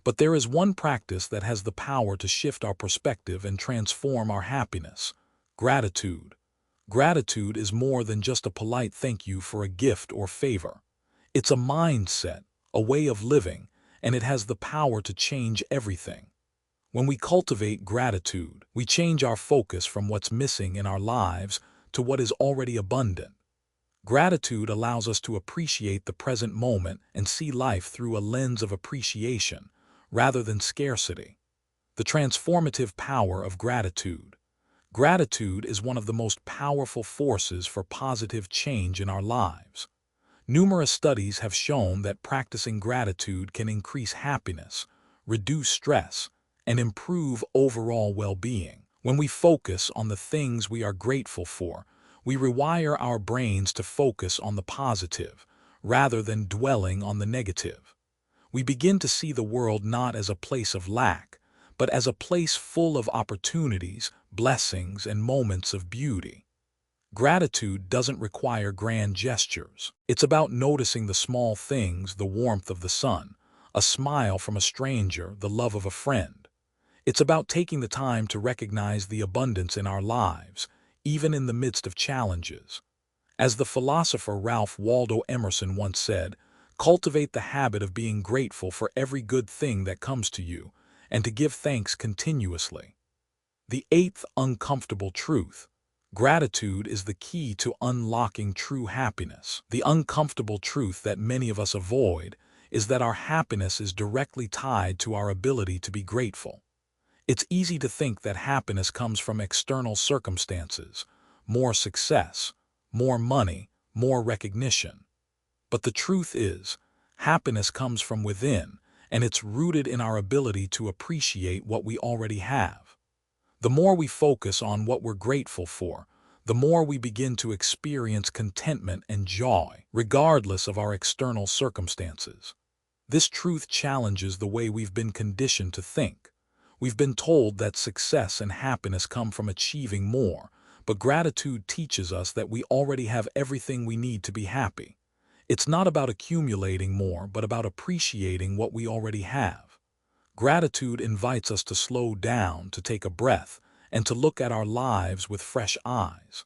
But there is one practice that has the power to shift our perspective and transform our happiness: gratitude. Gratitude is more than just a polite thank you for a gift or favor. It's a mindset, a way of living, and it has the power to change everything. When we cultivate gratitude, we change our focus from what's missing in our lives to what is already abundant. Gratitude allows us to appreciate the present moment and see life through a lens of appreciation rather than scarcity. The transformative power of gratitude. Gratitude is one of the most powerful forces for positive change in our lives. Numerous studies have shown that practicing gratitude can increase happiness, reduce stress, and improve overall well-being. When we focus on the things we are grateful for, we rewire our brains to focus on the positive, rather than dwelling on the negative. We begin to see the world not as a place of lack, but as a place full of opportunities, blessings, and moments of beauty. Gratitude doesn't require grand gestures. It's about noticing the small things: the warmth of the sun, a smile from a stranger, the love of a friend. It's about taking the time to recognize the abundance in our lives, even in the midst of challenges. As the philosopher Ralph Waldo Emerson once said, "Cultivate the habit of being grateful for every good thing that comes to you, and to give thanks continuously." The eighth uncomfortable truth. Gratitude is the key to unlocking true happiness. The uncomfortable truth that many of us avoid is that our happiness is directly tied to our ability to be grateful. It's easy to think that happiness comes from external circumstances: more success, more money, more recognition. But the truth is, happiness comes from within, and it's rooted in our ability to appreciate what we already have. The more we focus on what we're grateful for, the more we begin to experience contentment and joy, regardless of our external circumstances. This truth challenges the way we've been conditioned to think. We've been told that success and happiness come from achieving more, but gratitude teaches us that we already have everything we need to be happy. It's not about accumulating more, but about appreciating what we already have. Gratitude invites us to slow down, to take a breath, and to look at our lives with fresh eyes.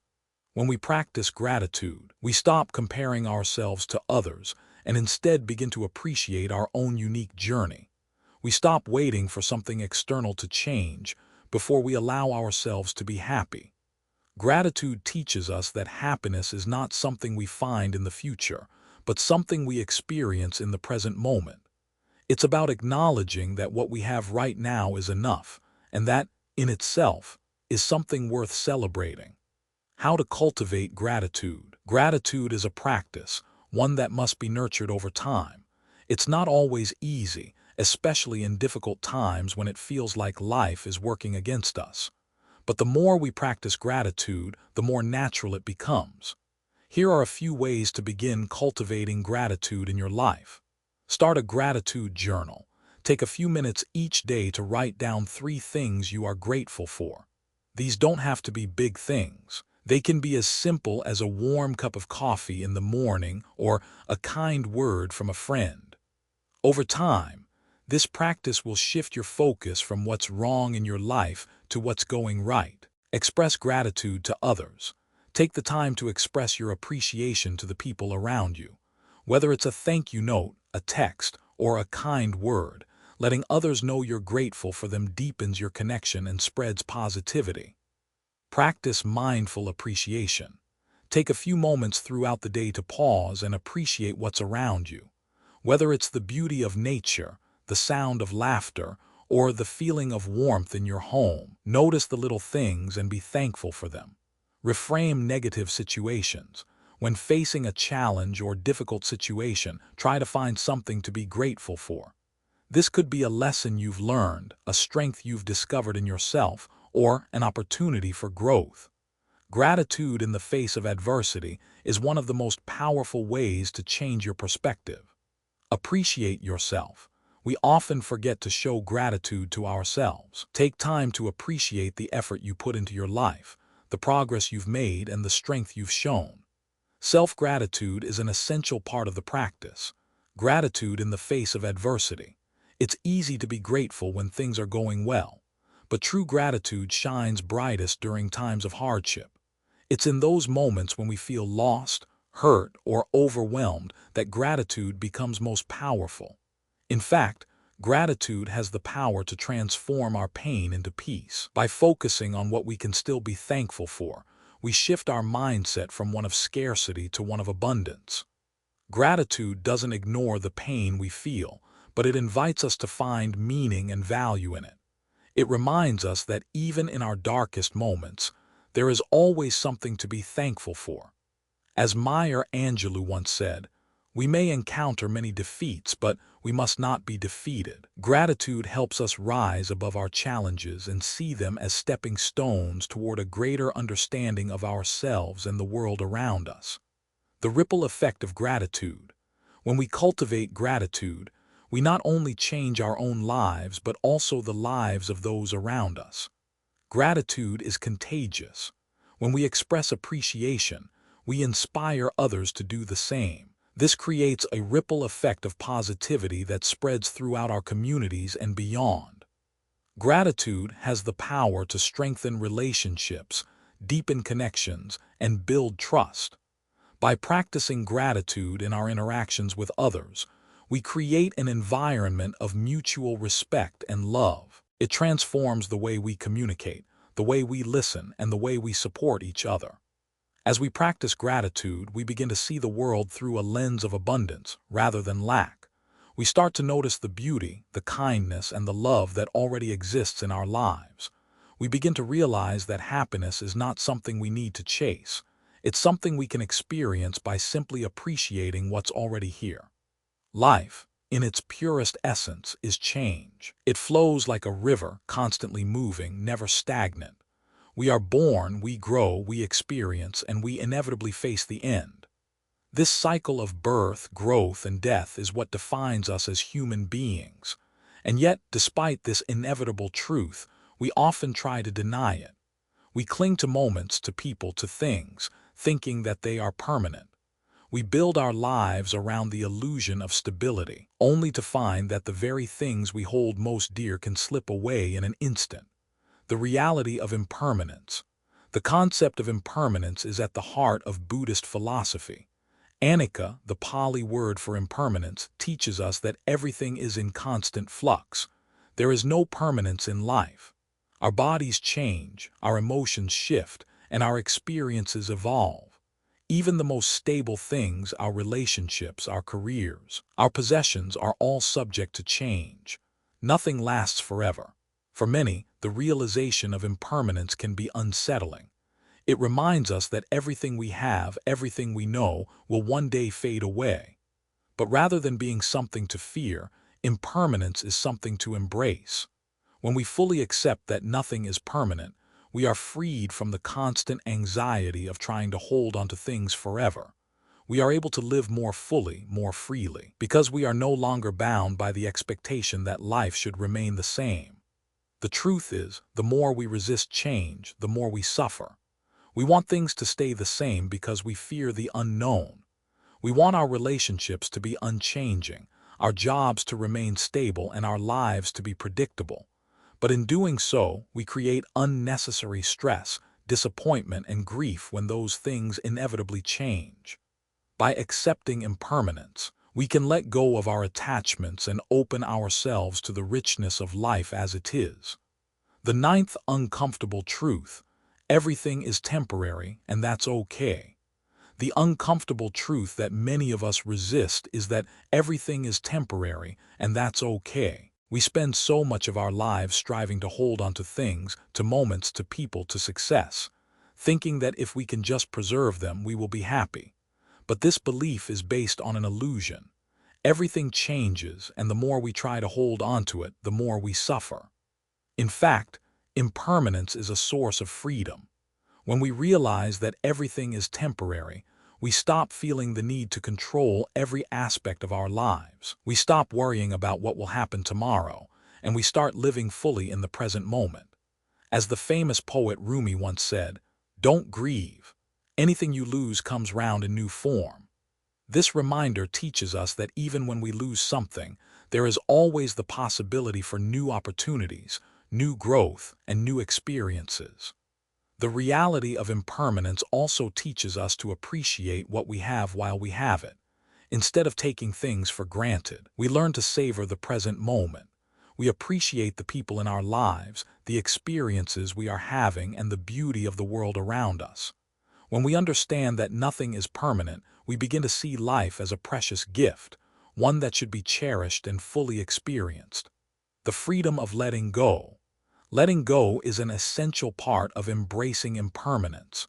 When we practice gratitude, we stop comparing ourselves to others and instead begin to appreciate our own unique journey. We stop waiting for something external to change before we allow ourselves to be happy. Gratitude teaches us that happiness is not something we find in the future, but something we experience in the present moment. It's about acknowledging that what we have right now is enough, and that, in itself, is something worth celebrating. How to cultivate gratitude. Gratitude is a practice, one that must be nurtured over time. It's not always easy, especially in difficult times when it feels like life is working against us. But the more we practice gratitude, the more natural it becomes. Here are a few ways to begin cultivating gratitude in your life. Start a gratitude journal. Take a few minutes each day to write down 3 things you are grateful for. These don't have to be big things. They can be as simple as a warm cup of coffee in the morning or a kind word from a friend. Over time, this practice will shift your focus from what's wrong in your life to what's going right. Express gratitude to others. Take the time to express your appreciation to the people around you. Whether it's a thank you note, a text, or a kind word, letting others know you're grateful for them deepens your connection and spreads positivity. Practice mindful appreciation. Take a few moments throughout the day to pause and appreciate what's around you. Whether it's the beauty of nature, the sound of laughter, or the feeling of warmth in your home, notice the little things and be thankful for them. Reframe negative situations. When facing a challenge or difficult situation, try to find something to be grateful for. This could be a lesson you've learned, a strength you've discovered in yourself, or an opportunity for growth. Gratitude in the face of adversity is one of the most powerful ways to change your perspective. Appreciate yourself. We often forget to show gratitude to ourselves. Take time to appreciate the effort you put into your life, the progress you've made, and the strength you've shown. Self-gratitude is an essential part of the practice. Gratitude in the face of adversity. It's easy to be grateful when things are going well, but true gratitude shines brightest during times of hardship. It's in those moments when we feel lost, hurt, or overwhelmed that gratitude becomes most powerful. In fact, gratitude has the power to transform our pain into peace. By focusing on what we can still be thankful for, we shift our mindset from one of scarcity to one of abundance. Gratitude doesn't ignore the pain we feel, but it invites us to find meaning and value in it. It reminds us that even in our darkest moments, there is always something to be thankful for. As Maya Angelou once said, "We may encounter many defeats, but we must not be defeated." Gratitude helps us rise above our challenges and see them as stepping stones toward a greater understanding of ourselves and the world around us. The ripple effect of gratitude. When we cultivate gratitude, we not only change our own lives but also the lives of those around us. Gratitude is contagious. When we express appreciation, we inspire others to do the same. This creates a ripple effect of positivity that spreads throughout our communities and beyond. Gratitude has the power to strengthen relationships, deepen connections, and build trust. By practicing gratitude in our interactions with others, we create an environment of mutual respect and love. It transforms the way we communicate, the way we listen, and the way we support each other. As we practice gratitude, we begin to see the world through a lens of abundance rather than lack. We start to notice the beauty, the kindness, and the love that already exists in our lives. We begin to realize that happiness is not something we need to chase. It's something we can experience by simply appreciating what's already here. Life, in its purest essence, is change. It flows like a river, constantly moving, never stagnant. We are born, we grow, we experience, and we inevitably face the end. This cycle of birth, growth, and death is what defines us as human beings. And yet, despite this inevitable truth, we often try to deny it. We cling to moments, to people, to things, thinking that they are permanent. We build our lives around the illusion of stability, only to find that the very things we hold most dear can slip away in an instant. The reality of impermanence. The concept of impermanence is at the heart of Buddhist philosophy. Anicca, the Pali word for impermanence, teaches us that everything is in constant flux. There is no permanence in life. Our bodies change, our emotions shift, and our experiences evolve. Even the most stable things, our relationships, our careers, our possessions, are all subject to change. Nothing lasts forever. For many, the realization of impermanence can be unsettling. It reminds us that everything we have, everything we know, will one day fade away. But rather than being something to fear, impermanence is something to embrace. When we fully accept that nothing is permanent, we are freed from the constant anxiety of trying to hold onto things forever. We are able to live more fully, more freely, because we are no longer bound by the expectation that life should remain the same. The truth is, the more we resist change, the more we suffer. We want things to stay the same because we fear the unknown. We want our relationships to be unchanging, our jobs to remain stable, and our lives to be predictable. But in doing so, we create unnecessary stress, disappointment, and grief when those things inevitably change. By accepting impermanence, we can let go of our attachments and open ourselves to the richness of life as it is. The ninth uncomfortable truth: everything is temporary, and that's okay. The uncomfortable truth that many of us resist is that everything is temporary, and that's okay. We spend so much of our lives striving to hold on to things, to moments, to people, to success, thinking that if we can just preserve them, we will be happy. But this belief is based on an illusion. Everything changes, and the more we try to hold on to it, the more we suffer. In fact, impermanence is a source of freedom. When we realize that everything is temporary, we stop feeling the need to control every aspect of our lives. We stop worrying about what will happen tomorrow, and we start living fully in the present moment. As the famous poet Rumi once said, "Don't grieve. Anything you lose comes round in new form." This reminder teaches us that even when we lose something, There is always the possibility for new opportunities, new growth, and new experiences. The reality of impermanence also teaches us to appreciate what we have while we have it. Instead of taking things for granted, we learn to savor the present moment. We appreciate the people in our lives, the experiences we are having, and the beauty of the world around us. When we understand that nothing is permanent, we begin to see life as a precious gift, one that should be cherished and fully experienced. The freedom of letting go. Letting go is an essential part of embracing impermanence.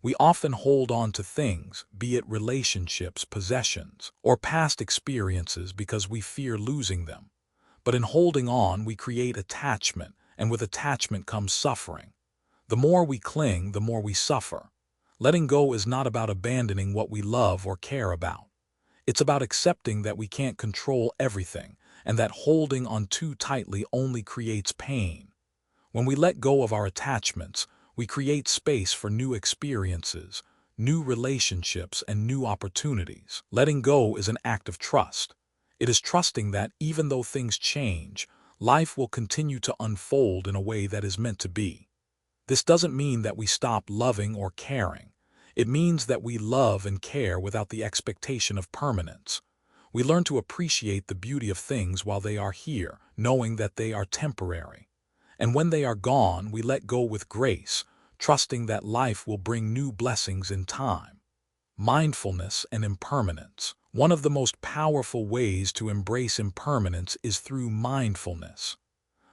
We often hold on to things, be it relationships, possessions, or past experiences because we fear losing them. But in holding on, we create attachment, and with attachment comes suffering. The more we cling, the more we suffer. Letting go is not about abandoning what we love or care about. It's about accepting that we can't control everything, and that holding on too tightly only creates pain. When we let go of our attachments, we create space for new experiences, new relationships, and new opportunities. Letting go is an act of trust. It is trusting that even though things change, life will continue to unfold in a way that is meant to be. This doesn't mean that we stop loving or caring. It means that we love and care without the expectation of permanence. We learn to appreciate the beauty of things while they are here, knowing that they are temporary. And when they are gone, we let go with grace, trusting that life will bring new blessings in time. Mindfulness and impermanence. One of the most powerful ways to embrace impermanence is through mindfulness.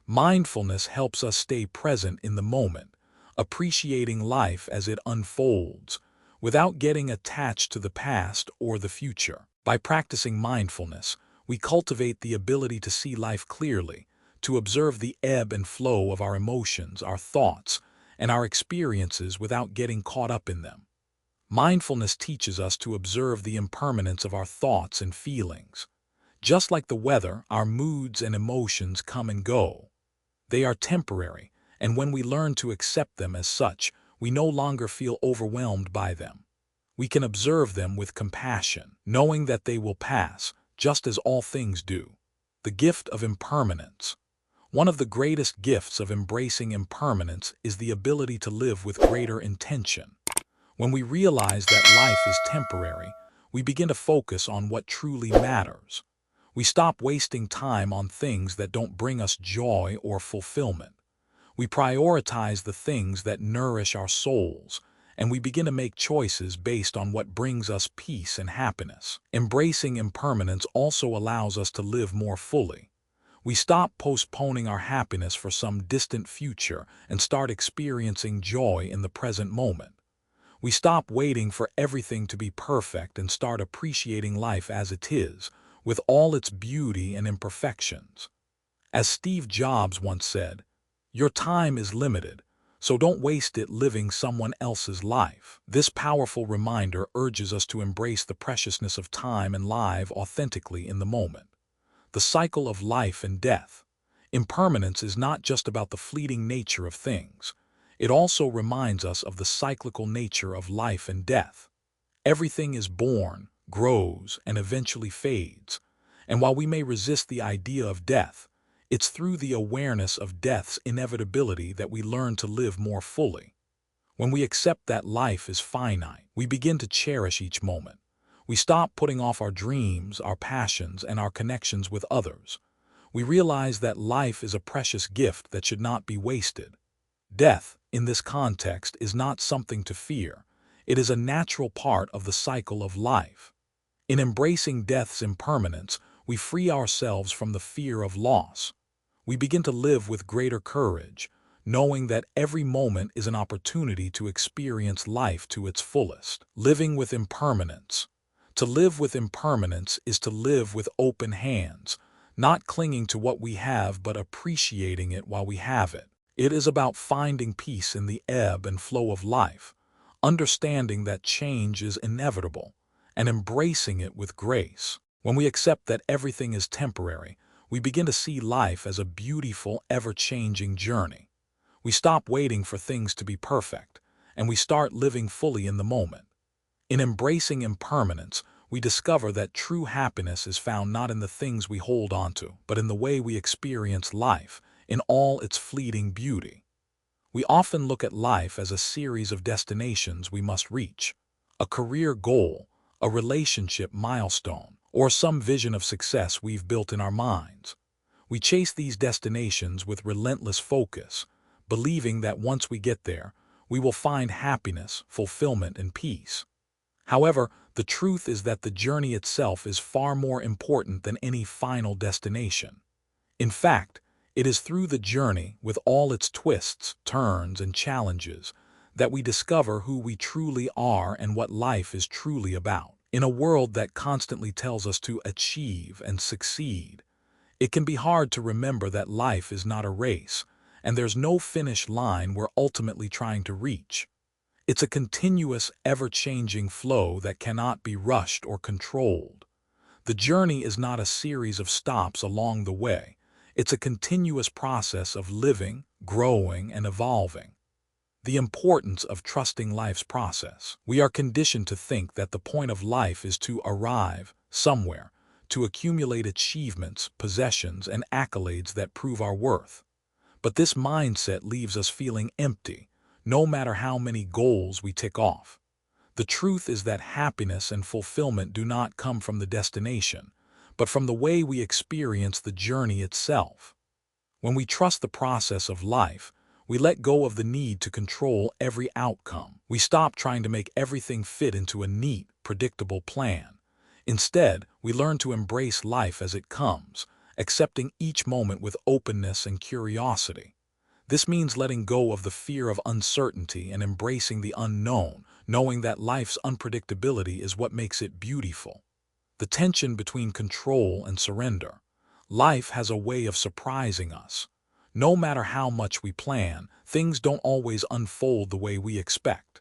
Mindfulness helps us stay present in the moment, appreciating life as it unfolds, without getting attached to the past or the future. By practicing mindfulness, we cultivate the ability to see life clearly, to observe the ebb and flow of our emotions, our thoughts, and our experiences without getting caught up in them. Mindfulness teaches us to observe the impermanence of our thoughts and feelings. Just like the weather, our moods and emotions come and go. They are temporary, and when we learn to accept them as such, we no longer feel overwhelmed by them. We can observe them with compassion, knowing that they will pass, just as all things do. The gift of impermanence. One of the greatest gifts of embracing impermanence is the ability to live with greater intention. When we realize that life is temporary, we begin to focus on what truly matters. We stop wasting time on things that don't bring us joy or fulfillment. We prioritize the things that nourish our souls, and we begin to make choices based on what brings us peace and happiness. Embracing impermanence also allows us to live more fully. We stop postponing our happiness for some distant future and start experiencing joy in the present moment. We stop waiting for everything to be perfect and start appreciating life as it is, with all its beauty and imperfections. As Steve Jobs once said, "Your time is limited, so don't waste it living someone else's life." This powerful reminder urges us to embrace the preciousness of time and live authentically in the moment. The cycle of life and death. Impermanence is not just about the fleeting nature of things. It also reminds us of the cyclical nature of life and death. Everything is born, grows, and eventually fades. And while we may resist the idea of death, it's through the awareness of death's inevitability that we learn to live more fully. When we accept that life is finite, we begin to cherish each moment. We stop putting off our dreams, our passions, and our connections with others. We realize that life is a precious gift that should not be wasted. Death, in this context, is not something to fear. It is a natural part of the cycle of life. In embracing death's impermanence, we free ourselves from the fear of loss. We begin to live with greater courage, knowing that every moment is an opportunity to experience life to its fullest. Living with impermanence. To live with impermanence is to live with open hands, not clinging to what we have but appreciating it while we have it. It is about finding peace in the ebb and flow of life, understanding that change is inevitable, and embracing it with grace. When we accept that everything is temporary, we begin to see life as a beautiful, ever-changing journey. We stop waiting for things to be perfect, and we start living fully in the moment. In embracing impermanence, we discover that true happiness is found not in the things we hold onto, but in the way we experience life, in all its fleeting beauty. We often look at life as a series of destinations we must reach, a career goal, a relationship milestone, or some vision of success we've built in our minds. We chase these destinations with relentless focus, believing that once we get there, we will find happiness, fulfillment, and peace. However, the truth is that the journey itself is far more important than any final destination. In fact, it is through the journey, with all its twists, turns, and challenges, that we discover who we truly are and what life is truly about. In a world that constantly tells us to achieve and succeed, it can be hard to remember that life is not a race, and there's no finish line we're ultimately trying to reach. It's a continuous, ever-changing flow that cannot be rushed or controlled. The journey is not a series of stops along the way. It's a continuous process of living, growing, and evolving. The importance of trusting life's process. We are conditioned to think that the point of life is to arrive somewhere, to accumulate achievements, possessions, and accolades that prove our worth. But this mindset leaves us feeling empty, no matter how many goals we tick off. The truth is that happiness and fulfillment do not come from the destination, but from the way we experience the journey itself. When we trust the process of life, we let go of the need to control every outcome. We stop trying to make everything fit into a neat, predictable plan. Instead, we learn to embrace life as it comes, accepting each moment with openness and curiosity. This means letting go of the fear of uncertainty and embracing the unknown, knowing that life's unpredictability is what makes it beautiful. The tension between control and surrender. Life has a way of surprising us. No matter how much we plan, things don't always unfold the way we expect.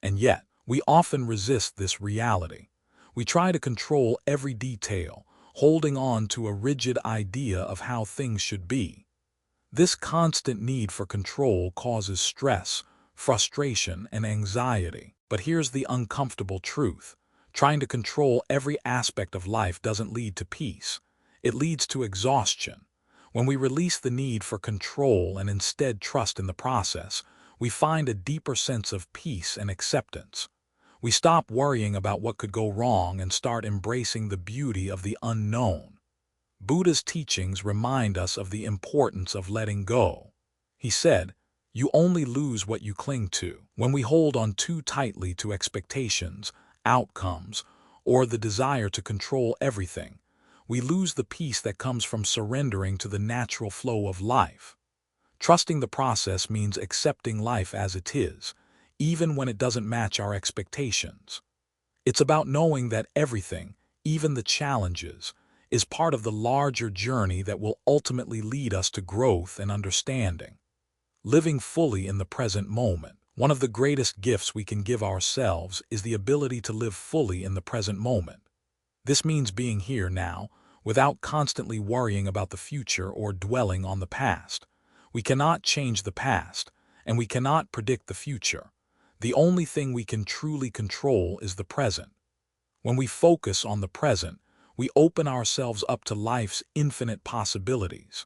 And yet, we often resist this reality. We try to control every detail, holding on to a rigid idea of how things should be. This constant need for control causes stress, frustration, and anxiety. But here's the uncomfortable truth. Trying to control every aspect of life doesn't lead to peace. It leads to exhaustion. When we release the need for control and instead trust in the process, we find a deeper sense of peace and acceptance. We stop worrying about what could go wrong and start embracing the beauty of the unknown. Buddha's teachings remind us of the importance of letting go. He said, "You only lose what you cling to." When we hold on too tightly to expectations, outcomes, or the desire to control everything, we lose the peace that comes from surrendering to the natural flow of life. Trusting the process means accepting life as it is, even when it doesn't match our expectations. It's about knowing that everything, even the challenges, is part of the larger journey that will ultimately lead us to growth and understanding. Living fully in the present moment. One of the greatest gifts we can give ourselves is the ability to live fully in the present moment. This means being here now, without constantly worrying about the future or dwelling on the past. We cannot change the past, and we cannot predict the future. The only thing we can truly control is the present. When we focus on the present, we open ourselves up to life's infinite possibilities.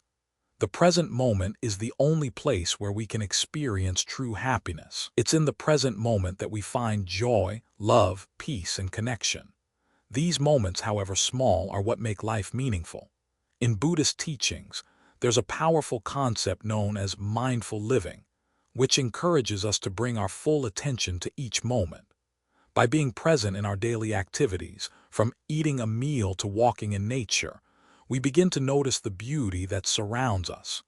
The present moment is the only place where we can experience true happiness. It's in the present moment that we find joy, love, peace, and connection. These moments, however small, are what make life meaningful. In Buddhist teachings, there's a powerful concept known as mindful living, which encourages us to bring our full attention to each moment. By being present in our daily activities, from eating a meal to walking in nature, we begin to notice the beauty that surrounds us.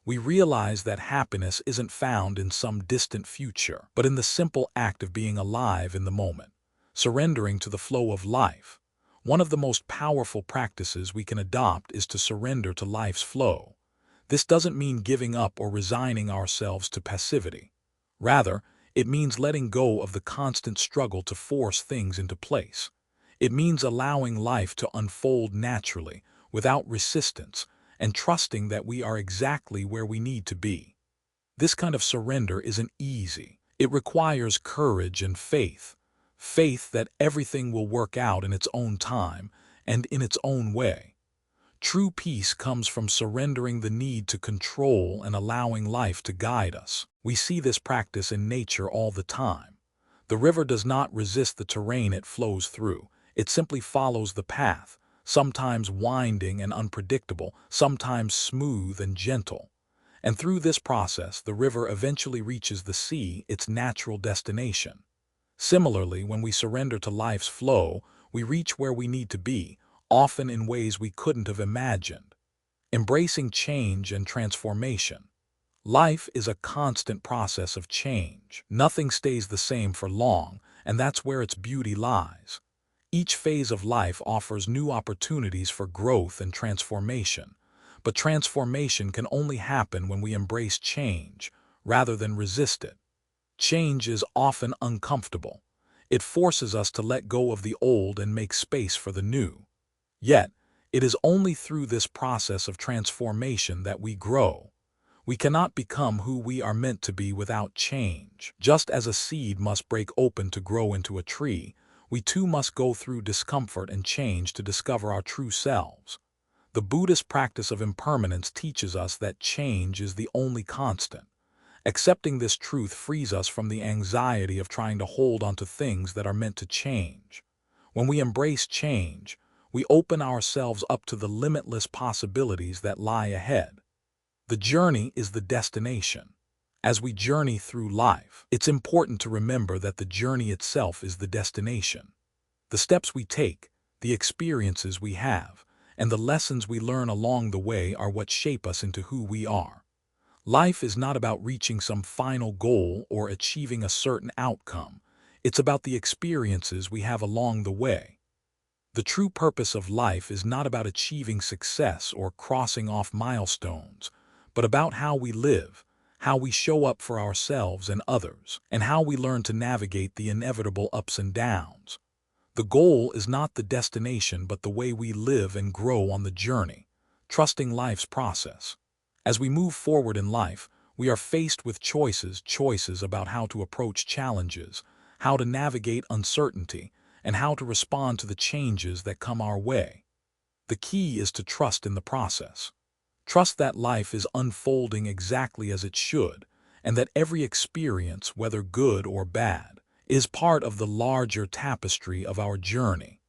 We realize that happiness isn't found in some distant future, but in the simple act of being alive in the moment, surrendering to the flow of life. One of the most powerful practices we can adopt is to surrender to life's flow. This doesn't mean giving up or resigning ourselves to passivity. Rather, it means letting go of the constant struggle to force things into place. It means allowing life to unfold naturally, without resistance, and trusting that we are exactly where we need to be. This kind of surrender isn't easy. It requires courage and faith. faith that everything will work out in its own time and in its own way. True peace comes from surrendering the need to control and allowing life to guide us. We see this practice in nature all the time. The river does not resist the terrain it flows through. It simply follows the path, sometimes winding and unpredictable, sometimes smooth and gentle. And through this process, the river eventually reaches the sea, its natural destination. Similarly, when we surrender to life's flow, we reach where we need to be, often in ways we couldn't have imagined. Embracing change and transformation. Life is a constant process of change. Nothing stays the same for long, and that's where its beauty lies. Each phase of life offers new opportunities for growth and transformation, but transformation can only happen when we embrace change, rather than resist it. Change is often uncomfortable. It forces us to let go of the old and make space for the new. Yet, it is only through this process of transformation that we grow. We cannot become who we are meant to be without change. Just as a seed must break open to grow into a tree, we too must go through discomfort and change to discover our true selves. The Buddhist practice of impermanence teaches us that change is the only constant. Accepting this truth frees us from the anxiety of trying to hold onto things that are meant to change. When we embrace change, we open ourselves up to the limitless possibilities that lie ahead. The journey is the destination. As we journey through life, it's important to remember that the journey itself is the destination. The steps we take, the experiences we have, and the lessons we learn along the way are what shape us into who we are. Life is not about reaching some final goal or achieving a certain outcome. It's about the experiences we have along the way. The true purpose of life is not about achieving success or crossing off milestones, but about how we live, how we show up for ourselves and others, and how we learn to navigate the inevitable ups and downs. The goal is not the destination but the way we live and grow on the journey, trusting life's process. As we move forward in life, we are faced with choices about how to approach challenges, how to navigate uncertainty, and how to respond to the changes that come our way. The key is to trust in the process. Trust that life is unfolding exactly as it should, and that every experience, whether good or bad, is part of the larger tapestry of our journey.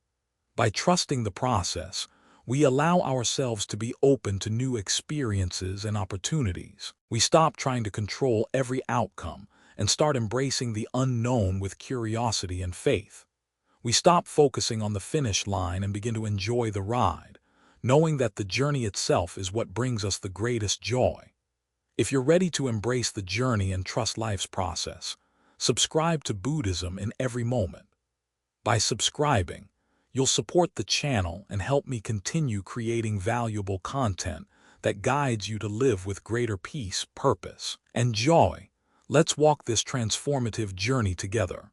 By trusting the process, we allow ourselves to be open to new experiences and opportunities. We stop trying to control every outcome and start embracing the unknown with curiosity and faith. We stop focusing on the finish line and begin to enjoy the ride, knowing that the journey itself is what brings us the greatest joy. If you're ready to embrace the journey and trust life's process, subscribe to Buddhism in every moment. By subscribing, you'll support the channel and help me continue creating valuable content that guides you to live with greater peace, purpose, and joy. Let's walk this transformative journey together.